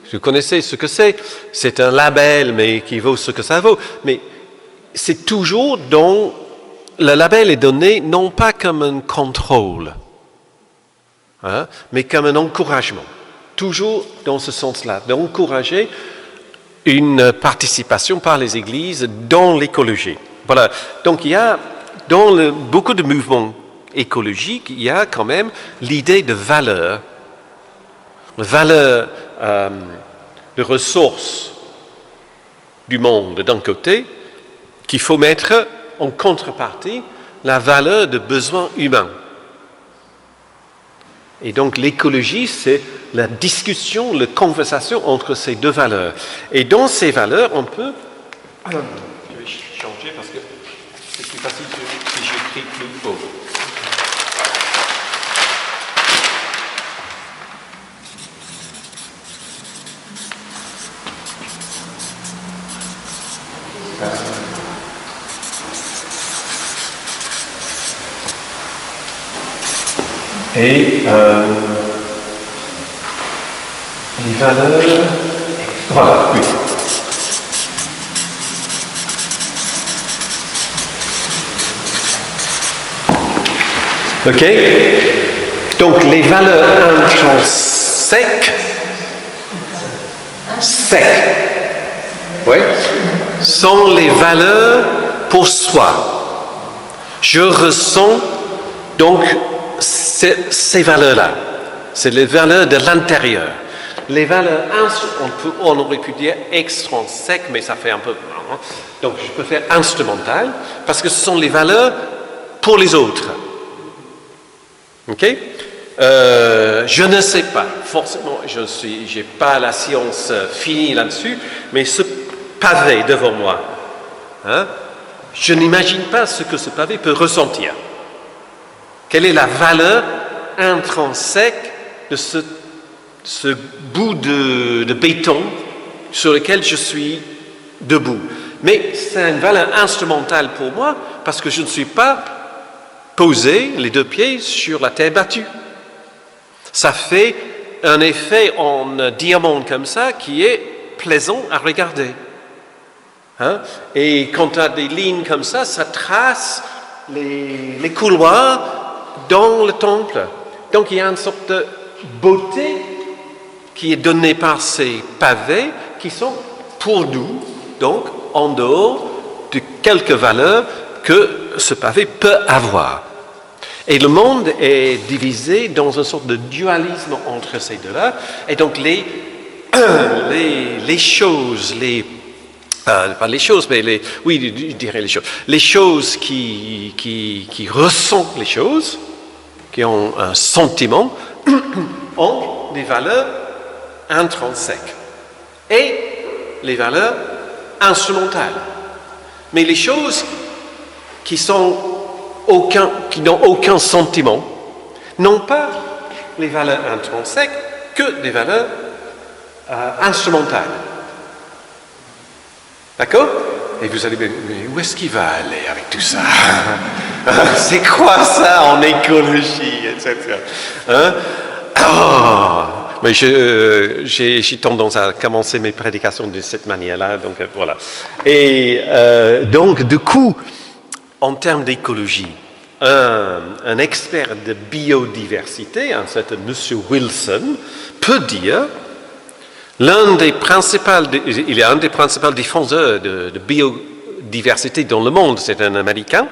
ce que c'est. C'est un label, mais qui vaut ce que ça vaut. Mais c'est toujours dans... Le label est donné non pas comme un contrôle, mais comme un encouragement. Toujours dans ce sens-là, d'encourager une participation par les églises dans l'écologie. Voilà. Donc il y a, dans beaucoup de mouvements écologiques, il y a quand même l'idée de valeur de ressources du monde d'un côté, qu'il faut mettre en contrepartie la valeur de besoins humains. Et donc l'écologie, c'est la discussion, la conversation entre ces deux valeurs. Et dans ces valeurs, on peut... Je vais changer parce que c'est plus facile si j'écris plus haut. Et les valeurs, voilà, oui. Ok. Donc les valeurs intrinsèques, oui, sont les valeurs pour soi. Je ressens donc ces valeurs-là, c'est les valeurs de l'intérieur. Les valeurs, on aurait pu dire extrinsèques, mais ça fait un peu... Donc je peux faire instrumental, parce que ce sont les valeurs pour les autres. Ok? Je ne sais pas, forcément, je n'ai pas la science finie là-dessus, mais ce pavé devant moi, je n'imagine pas ce que ce pavé peut ressentir. Quelle est la valeur intrinsèque de ce bout de béton sur lequel je suis debout? Mais c'est une valeur instrumentale pour moi parce que je ne suis pas posé les deux pieds sur la terre battue. Ça fait un effet en diamant comme ça qui est plaisant à regarder. Et quand tu as des lignes comme ça trace les couloirs dans le temple. Donc il y a une sorte de beauté qui est donnée par ces pavés qui sont pour nous, donc en dehors de quelques valeurs que ce pavé peut avoir. Et le monde est divisé dans une sorte de dualisme entre ces deux-là. Et donc les choses, pas les choses, mais oui, je dirais les choses. Les choses qui ressentent les choses, qui ont un sentiment, ont des valeurs intrinsèques et les valeurs instrumentales. Mais les choses qui n'ont aucun sentiment n'ont pas les valeurs intrinsèques que des valeurs instrumentales. D'accord? Et vous allez me dire, mais où est-ce qu'il va aller avec tout ça? C'est quoi ça en écologie, etc. Mais j'ai tendance à commencer mes prédications de cette manière-là, donc voilà. Et donc, du coup, en termes d'écologie, un expert de biodiversité, un certain M. Wilson, peut dire il est un des principaux défenseurs de biodiversité dans le monde, c'est un Américain,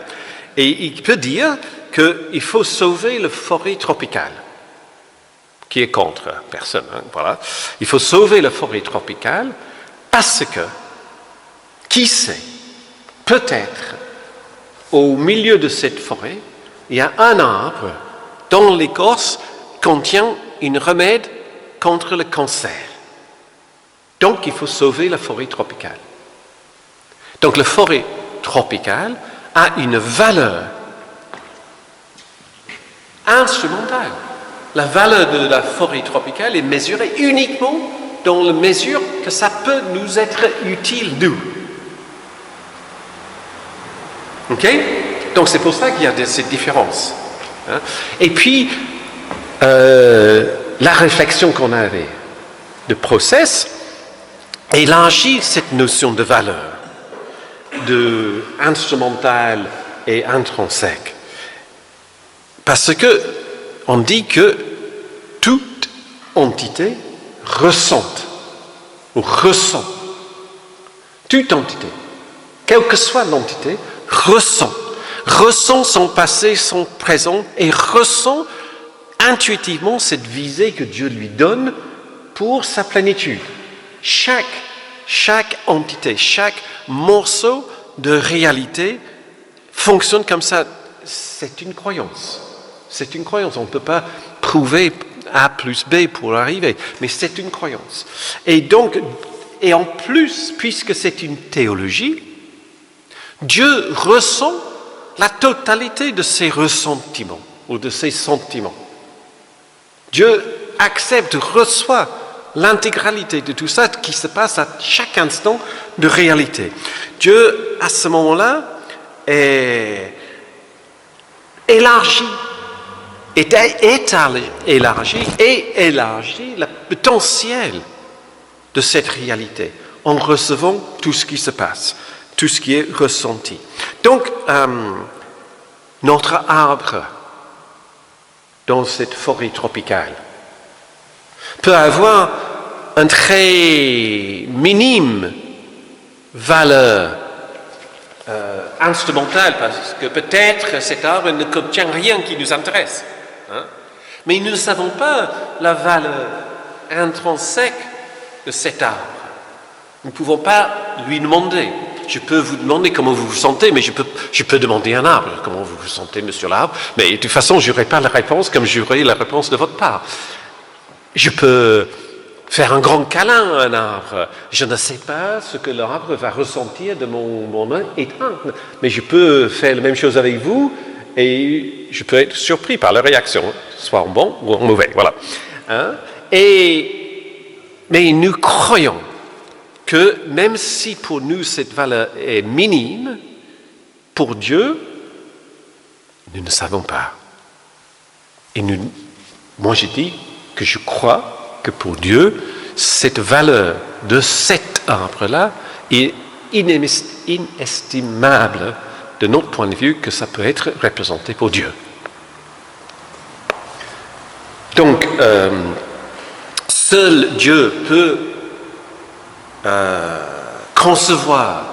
et il peut dire qu'il faut sauver la forêt tropicale, qui est contre personne, voilà. Il faut sauver la forêt tropicale parce que, qui sait, peut-être au milieu de cette forêt, il y a un arbre dont l'écorce contient un remède contre le cancer. Donc il faut sauver la forêt tropicale. Donc la forêt tropicale a une valeur instrumentale. La valeur de la forêt tropicale est mesurée uniquement dans la mesure que ça peut nous être utile, nous. Ok? Donc c'est pour ça qu'il y a cette différence. Hein? Et puis, la réflexion qu'on avait de process élargit cette notion de valeur, de instrumental et intrinsèque. Parce que on dit que toute entité ressent. Toute entité, quelle que soit l'entité, ressent son passé, son présent, et ressent intuitivement cette visée que Dieu lui donne pour sa plénitude. Chaque entité, chaque morceau de réalité fonctionne comme ça. C'est une croyance. C'est une croyance. On ne peut pas prouver A plus B pour arriver, mais c'est une croyance. Et donc, et en plus, puisque c'est une théologie, Dieu ressent la totalité de ses ressentiments ou de ses sentiments. Dieu accepte, reçoit l'intégralité de tout ça qui se passe à chaque instant de réalité. Dieu, à ce moment-là, élargit le potentiel de cette réalité en recevant tout ce qui se passe, tout ce qui est ressenti. Donc, notre arbre dans cette forêt tropicale peut avoir une très minime valeur instrumentale, parce que peut-être cet arbre ne contient rien qui nous intéresse. Hein? Mais nous ne savons pas la valeur intrinsèque de cet arbre. Nous ne pouvons pas lui demander. Je peux vous demander comment vous vous sentez, mais je peux demander à un arbre comment vous vous sentez, monsieur l'arbre, mais de toute façon, je n'aurai pas la réponse comme j'aurai la réponse de votre part. Je peux faire un grand câlin à un arbre. Je ne sais pas ce que l'arbre va ressentir de mon main éteinte, mais je peux faire la même chose avec vous et je peux être surpris par la réaction, soit en bon ou en mauvais. Voilà. Hein? Mais nous croyons que même si pour nous cette valeur est minime, pour Dieu, nous ne savons pas. Et moi je dis que je crois que pour Dieu, cette valeur de cet arbre-là est inestimable de notre point de vue que ça peut être représenté pour Dieu. Donc, seul Dieu peut concevoir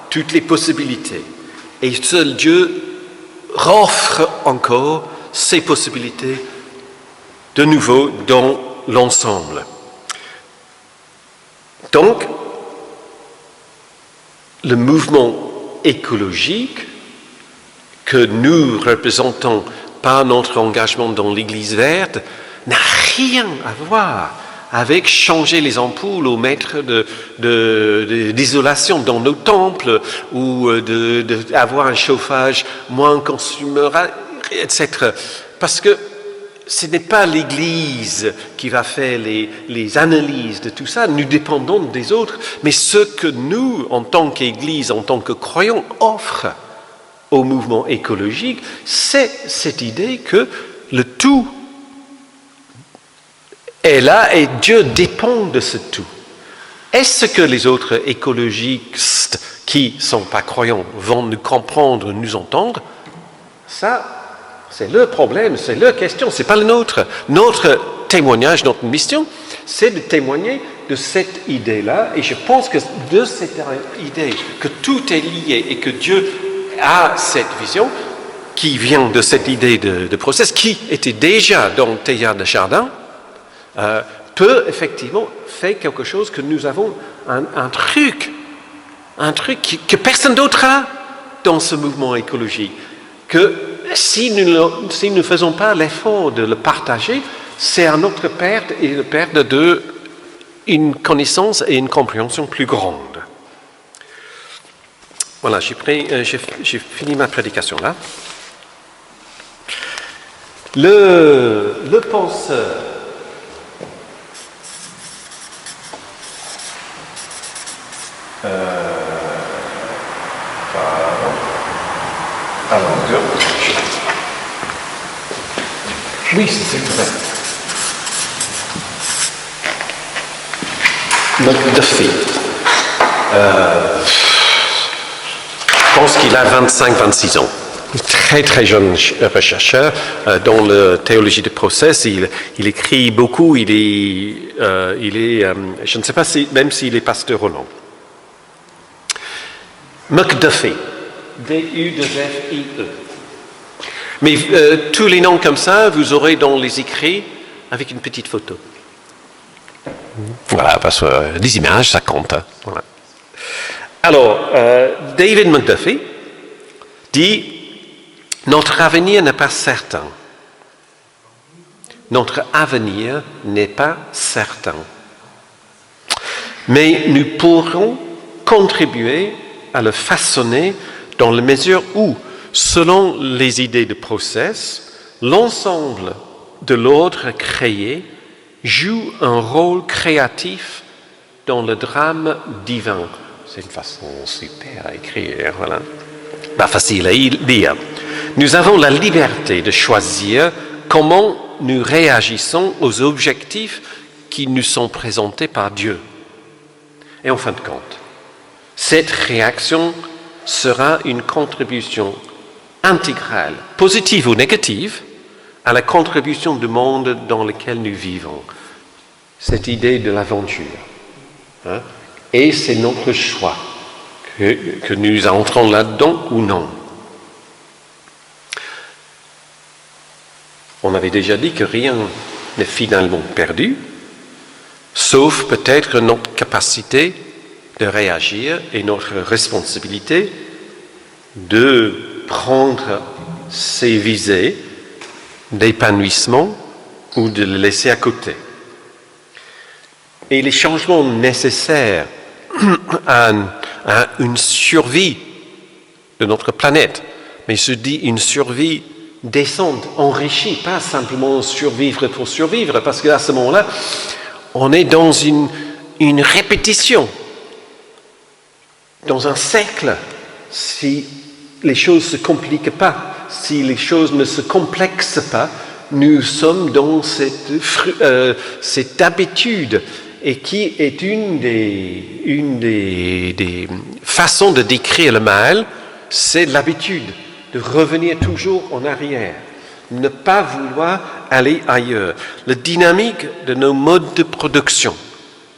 toutes les possibilités et seul Dieu offre encore ces possibilités de nouveau dans l'ensemble. Donc, le mouvement écologique que nous représentons par notre engagement dans l'Église verte n'a rien à voir avec changer les ampoules ou mettre d'isolation dans nos temples ou d'avoir un chauffage moins consommateur, etc. Parce que ce n'est pas l'Église qui va faire les analyses de tout ça, nous dépendons des autres, mais ce que nous, en tant qu'Église, en tant que croyants, offrent au mouvement écologique, c'est cette idée que le tout est là et Dieu dépend de ce tout. Est-ce que les autres écologistes qui ne sont pas croyants vont nous comprendre, nous entendre? Ça, c'est leur problème, c'est leur question, ce n'est pas le nôtre. Notre témoignage, notre mission, c'est de témoigner de cette idée-là. Et je pense que de cette idée que tout est lié et que Dieu a cette vision, qui vient de cette idée de process, qui était déjà dans Teilhard de Chardin, peut effectivement faire quelque chose que nous avons un truc que personne d'autre a dans ce mouvement écologique, que si nous ne faisons pas l'effort de le partager, c'est à notre perte et la perte une connaissance et une compréhension plus grande. Voilà, j'ai fini ma prédication là. Le penseur oui, c'est vrai. McDuffie. Je pense qu'il a 25-26 ans. Très très jeune chercheur dans la théologie du process. Il écrit beaucoup. Il est je ne sais pas même s'il est pasteur ou non. McDuffie. D-U-F-I-E. Mais tous les noms comme ça, vous aurez dans les écrits avec une petite photo. Voilà, parce que des images, ça compte. Hein. Voilà. Alors, David McDuffie dit « Notre avenir n'est pas certain. Notre avenir n'est pas certain. Mais nous pourrons contribuer à le façonner dans la mesure où, selon les idées de process, l'ensemble de l'ordre créé joue un rôle créatif dans le drame divin. » C'est une façon super à écrire, voilà. Pas facile à lire. Nous avons la liberté de choisir comment nous réagissons aux objectifs qui nous sont présentés par Dieu. Et en fin de compte, cette réaction sera une contribution intégrale, positive ou négative, à la contribution du monde dans lequel nous vivons. Cette idée de l'aventure. Hein? Et c'est notre choix, que nous entrons là-dedans ou non. On avait déjà dit que rien n'est finalement perdu, sauf peut-être notre capacité de réagir et notre responsabilité de prendre ces visées d'épanouissement ou de les laisser à côté. Et les changements nécessaires à une survie de notre planète, mais je dis une survie décente, enrichie, pas simplement survivre pour survivre, parce qu'à ce moment-là, on est dans une répétition, dans un cercle, si les choses ne se compliquent pas, si les choses ne se complexent pas, nous sommes dans cette habitude, et qui est une des façons de décrire le mal, c'est l'habitude de revenir toujours en arrière, ne pas vouloir aller ailleurs. La dynamique de nos modes de production,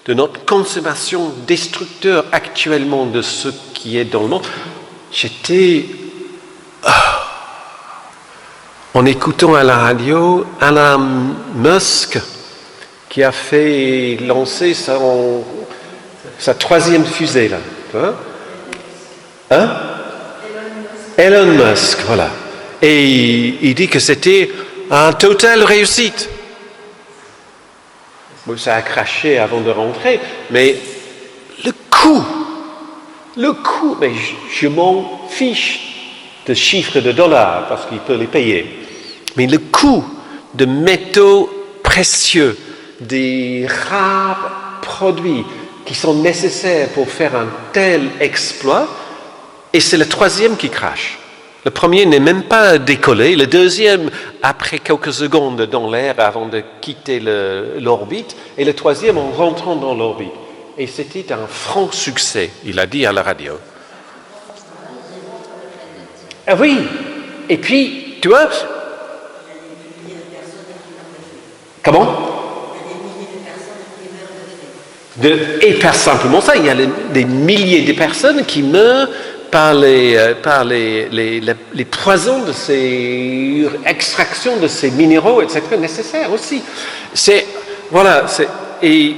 de notre consommation destructeur actuellement de ce qui est dans le monde, j'étais... en écoutant à la radio Elon Musk, qui a fait lancer sa troisième fusée, là. Hein? Elon Musk, voilà. Et il dit que c'était un total réussite. Bon, ça a craché avant de rentrer, mais le coût, mais je m'en fiche de chiffres de dollars, parce qu'il peut les payer. Mais le coût de métaux précieux, des rares produits qui sont nécessaires pour faire un tel exploit, et c'est le troisième qui crache. Le premier n'est même pas décollé, le deuxième, après quelques secondes dans l'air avant de quitter l'orbite, et le troisième en rentrant dans l'orbite. Et c'était un franc succès, il a dit à la radio. Ah oui, et puis, tu vois... Comment ? Et pas simplement ça, il y a des milliers de personnes qui meurent par les poisons de ces extractions de ces minéraux, etc., nécessaires aussi. Et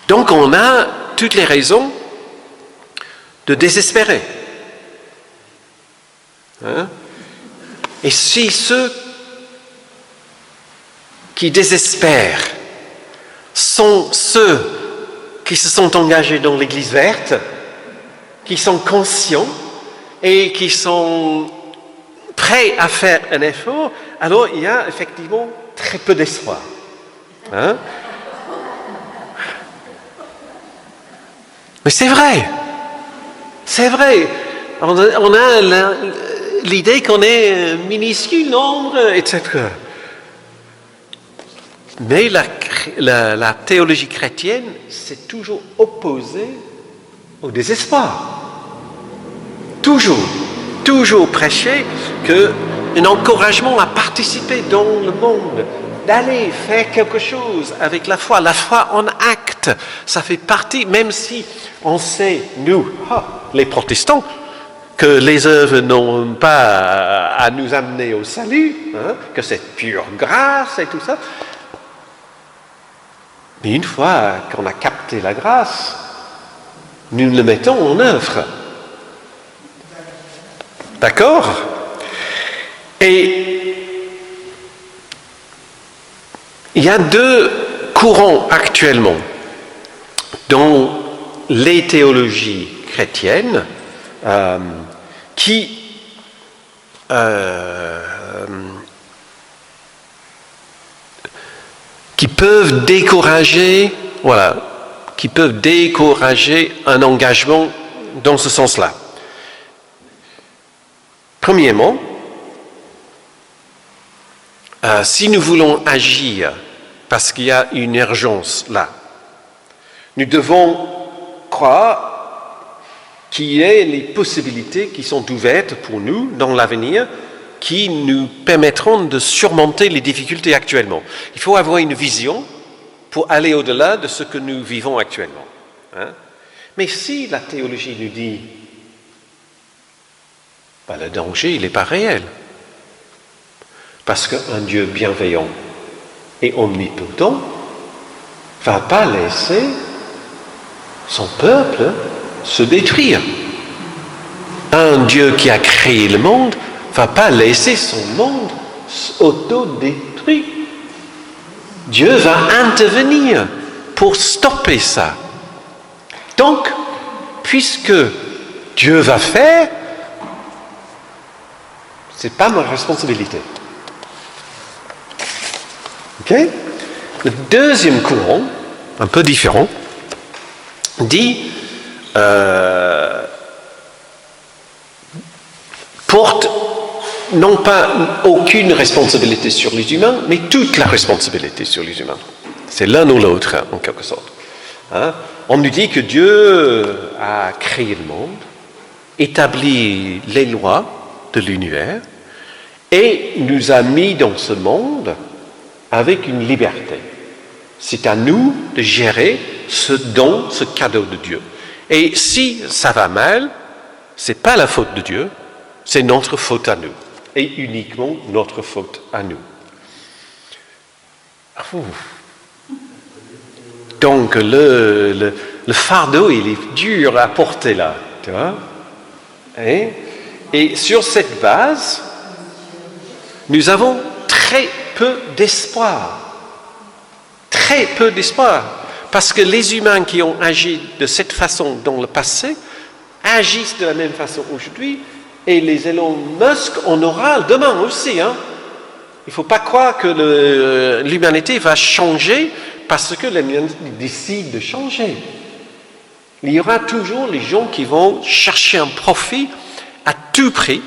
donc on a toutes les raisons de désespérer. Hein? Et si ceux qui désespèrent sont ceux qui se sont engagés dans l'Église verte, qui sont conscients et qui sont prêts à faire un effort, alors il y a effectivement très peu d'espoir. Hein? Mais c'est vrai. C'est vrai. On a l'idée qu'on est minuscule nombre, etc. Mais la théologie chrétienne s'est toujours opposée au désespoir. Toujours prêché un encouragement à participer dans le monde, d'aller faire quelque chose avec la foi. La foi en acte, ça fait partie, même si on sait, nous, les protestants, que les œuvres n'ont pas à nous amener au salut, hein, que c'est pure grâce et tout ça. Mais une fois qu'on a capté la grâce, nous le mettons en œuvre. D'accord? Et il y a deux courants actuellement dans les théologies chrétiennes qui peuvent décourager, un engagement dans ce sens-là. Premièrement, si nous voulons agir parce qu'il y a une urgence là, nous devons croire qu'il y ait les possibilités qui sont ouvertes pour nous dans l'avenir qui nous permettront de surmonter les difficultés actuellement. Il faut avoir une vision pour aller au-delà de ce que nous vivons actuellement. Hein? Mais si la théologie nous dit le danger, il n'est pas réel. Parce qu'un Dieu bienveillant et omnipotent ne va pas laisser son peuple se détruire. Un Dieu qui a créé le monde ne va pas laisser son monde s'auto-détruire. Dieu va intervenir pour stopper ça. Donc, puisque Dieu va faire, ce n'est pas ma responsabilité. Ok? Le deuxième courant, un peu différent, dit porte non pas aucune responsabilité sur les humains, mais toute la responsabilité sur les humains. C'est l'un ou l'autre, en quelque sorte. Hein? On nous dit que Dieu a créé le monde, établi les lois de l'univers, et nous a mis dans ce monde avec une liberté. C'est à nous de gérer ce don, ce cadeau de Dieu. Et si ça va mal, ce n'est pas la faute de Dieu, c'est notre faute à nous. Et uniquement notre faute à nous. Donc le fardeau, il est dur à porter là. Tu vois? Et sur cette base, nous avons très peu d'espoir. Très peu d'espoir. Parce que les humains qui ont agi de cette façon dans le passé agissent de la même façon aujourd'hui. Et les Elon Musk, on aura demain aussi. Hein. Il ne faut pas croire que l'humanité va changer parce que l'humanité décide de changer. Il y aura toujours les gens qui vont chercher un profit à tout prix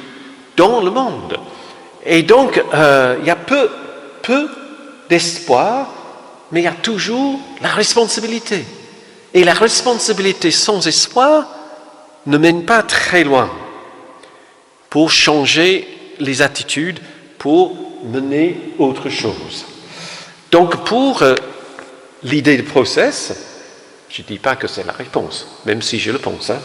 dans le monde. Et donc, il y a peu d'espoir, mais il y a toujours la responsabilité. Et la responsabilité sans espoir ne mène pas très loin pour changer les attitudes, pour mener autre chose. Donc, pour l'idée de process, je ne dis pas que c'est la réponse, même si je le pense. Hein.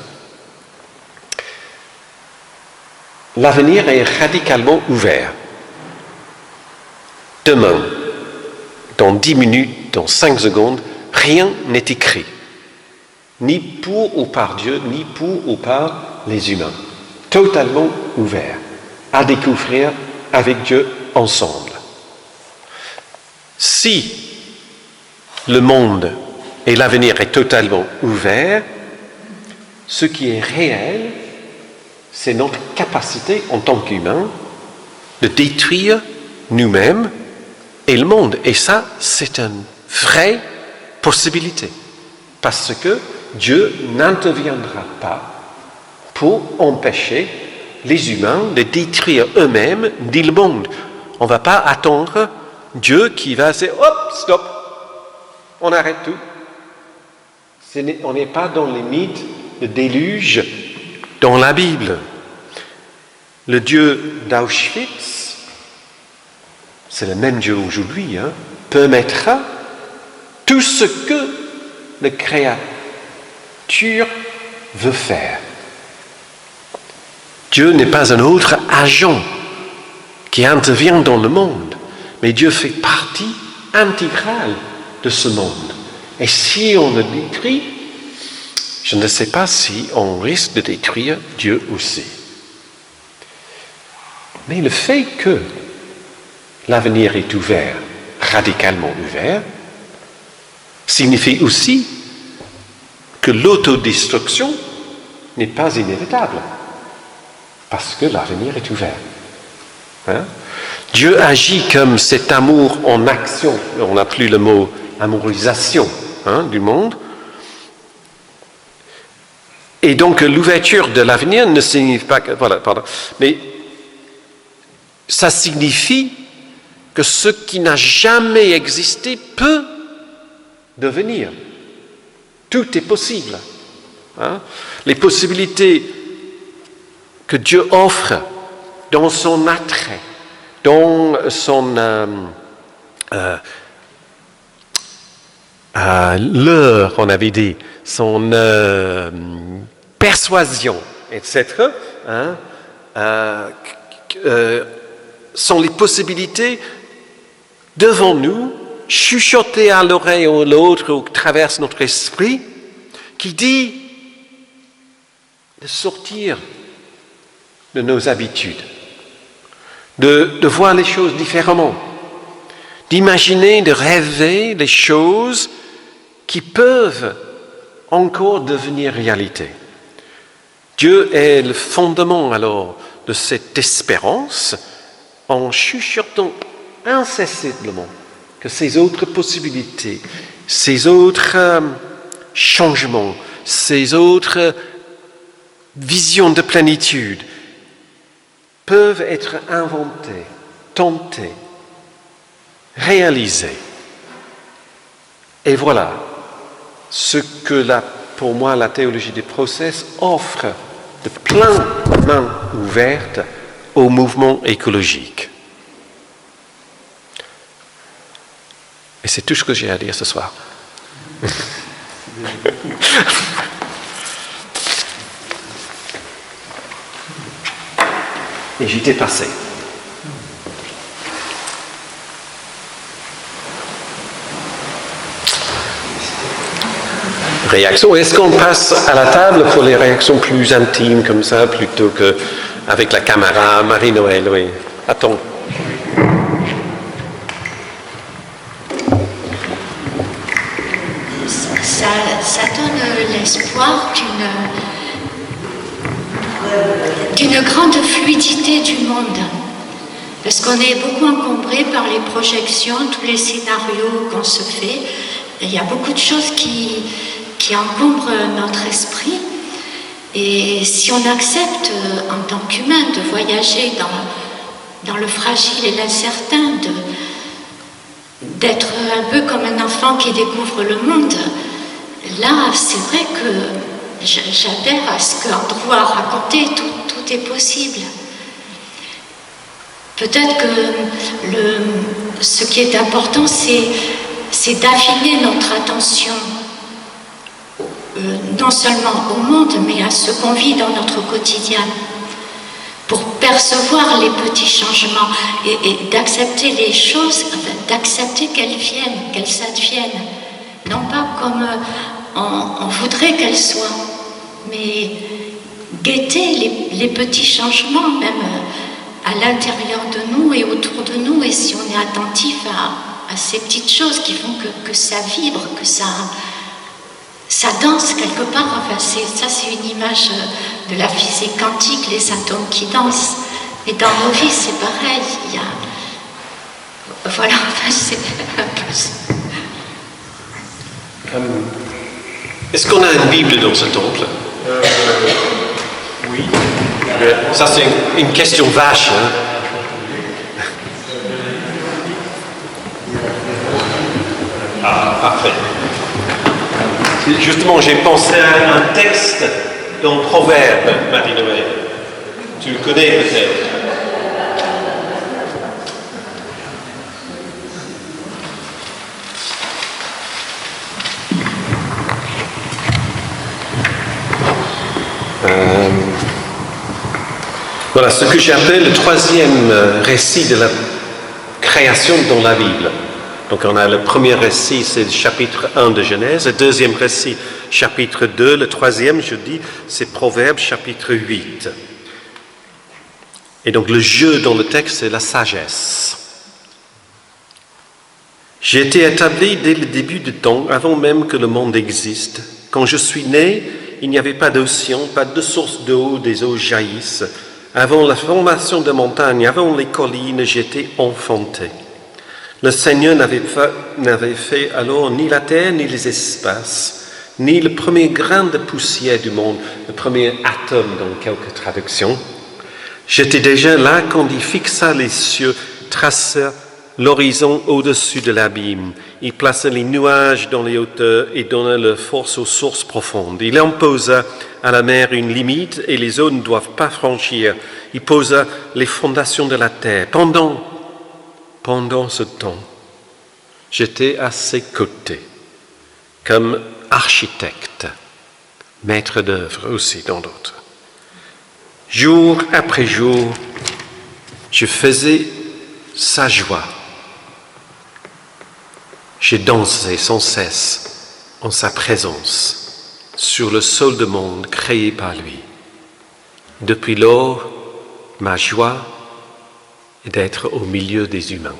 L'avenir est radicalement ouvert. Demain, dans 10 minutes, dans 5 secondes, rien n'est écrit. Ni pour ou par Dieu, ni pour ou par les humains. Totalement ouvert à découvrir avec Dieu ensemble. Si le monde et l'avenir est totalement ouvert, ce qui est réel, c'est notre capacité en tant qu'humains de détruire nous-mêmes et le monde. Et ça, c'est une vraie possibilité. Parce que Dieu n'interviendra pas pour empêcher les humains de détruire eux-mêmes ni le monde. On ne va pas attendre Dieu qui va dire « Hop, stop, on arrête tout ». On n'est pas dans les mythes de déluge dans la Bible. Le Dieu d'Auschwitz, c'est le même Dieu aujourd'hui, permettra tout ce que la créature veut faire. Dieu n'est pas un autre agent qui intervient dans le monde, mais Dieu fait partie intégrale de ce monde. Et si on le détruit, je ne sais pas si on risque de détruire Dieu aussi. Mais le fait que l'avenir est ouvert, radicalement ouvert, signifie aussi que l'autodestruction n'est pas inévitable, parce que l'avenir est ouvert. Dieu agit comme cet amour en action, on n'a plus le mot amourisation du monde, et donc l'ouverture de l'avenir ne signifie pas que... mais ça signifie que ce qui n'a jamais existé peut devenir. Tout est possible. Les possibilités que Dieu offre dans son attrait, dans son leurre, on avait dit, son persuasion, etc., sont les possibilités devant nous, chuchotées à l'oreille de l'autre ou traversent notre esprit, qui dit de sortir de nos habitudes, de voir les choses différemment, d'imaginer, de rêver les choses qui peuvent encore devenir réalité. Dieu est le fondement alors de cette espérance en chuchotant incessamment que ces autres possibilités, ces autres changements, ces autres visions de plénitude peuvent être inventées, tentées, réalisées. Et voilà ce que pour moi la théologie des process offre de plein mains ouvertes au mouvement écologique. Et c'est tout ce que j'ai à dire ce soir. Et j'étais passé. Réaction. Est-ce qu'on passe à la table pour les réactions plus intimes comme ça, plutôt qu'avec la caméra? Marie-Noël, oui. Attends. Ça donne l'espoir d'une grande fluidité du monde. Parce qu'on est beaucoup encombré par les projections, tous les scénarios qu'on se fait. Il y a beaucoup de choses qui encombrent notre esprit. Et si on accepte, en tant qu'humain, de voyager dans le fragile et l'incertain, d'être un peu comme un enfant qui découvre le monde, là, c'est vrai que j'adhère à ce qu'Andrew a raconté, tout est possible. Peut-être que ce qui est important, c'est d'affiner notre attention, non seulement au monde, mais à ce qu'on vit dans notre quotidien, pour percevoir les petits changements et d'accepter les choses, d'accepter qu'elles viennent, qu'elles adviennent, non pas comme on voudrait qu'elles soient, mais guetter les petits changements, même à l'intérieur de nous et autour de nous, et si on est attentif à ces petites choses qui font que ça vibre, que ça danse quelque part. Enfin, ça, c'est une image de la physique quantique, les atomes qui dansent. Et dans nos vies, c'est pareil. Il y a... Voilà, enfin, c'est un peu ça. Est-ce qu'on a une Bible dans ce temple? Oui. Ça, c'est une question vache. Hein? Ah, parfait. Justement, j'ai pensé à un texte dans Proverbe, Marie-Noël. Tu le connais peut-être. Voilà ce que j'appelle le troisième récit de la création dans la Bible. Donc on a le premier récit, c'est le chapitre 1 de Genèse, le deuxième récit, chapitre 2, le troisième, je dis, c'est Proverbe, chapitre 8. Et donc le jeu dans le texte, c'est la sagesse. J'ai été établi dès le début du temps, avant même que le monde existe. Quand je suis né, il n'y avait pas d'océan, pas de source d'eau, des eaux jaillissent. Avant la formation des montagnes, avant les collines, j'étais enfanté. Le Seigneur n'avait fait alors ni la terre, ni les espaces, ni le premier grain de poussière du monde, le premier atome dans quelques traductions. J'étais déjà là quand il fixa les cieux, traça l'horizon au-dessus de l'abîme. Il plaça les nuages dans les hauteurs et donna leur force aux sources profondes. Il imposa à la mer une limite et les eaux ne doivent pas franchir. Il posa les fondations de la terre. Pendant ce temps, j'étais à ses côtés, comme architecte, maître d'œuvre aussi dans d'autres. Jour après jour, je faisais sa joie. J'ai dansé sans cesse en sa présence, sur le sol du monde créé par lui. Depuis lors, ma joie est d'être au milieu des humains.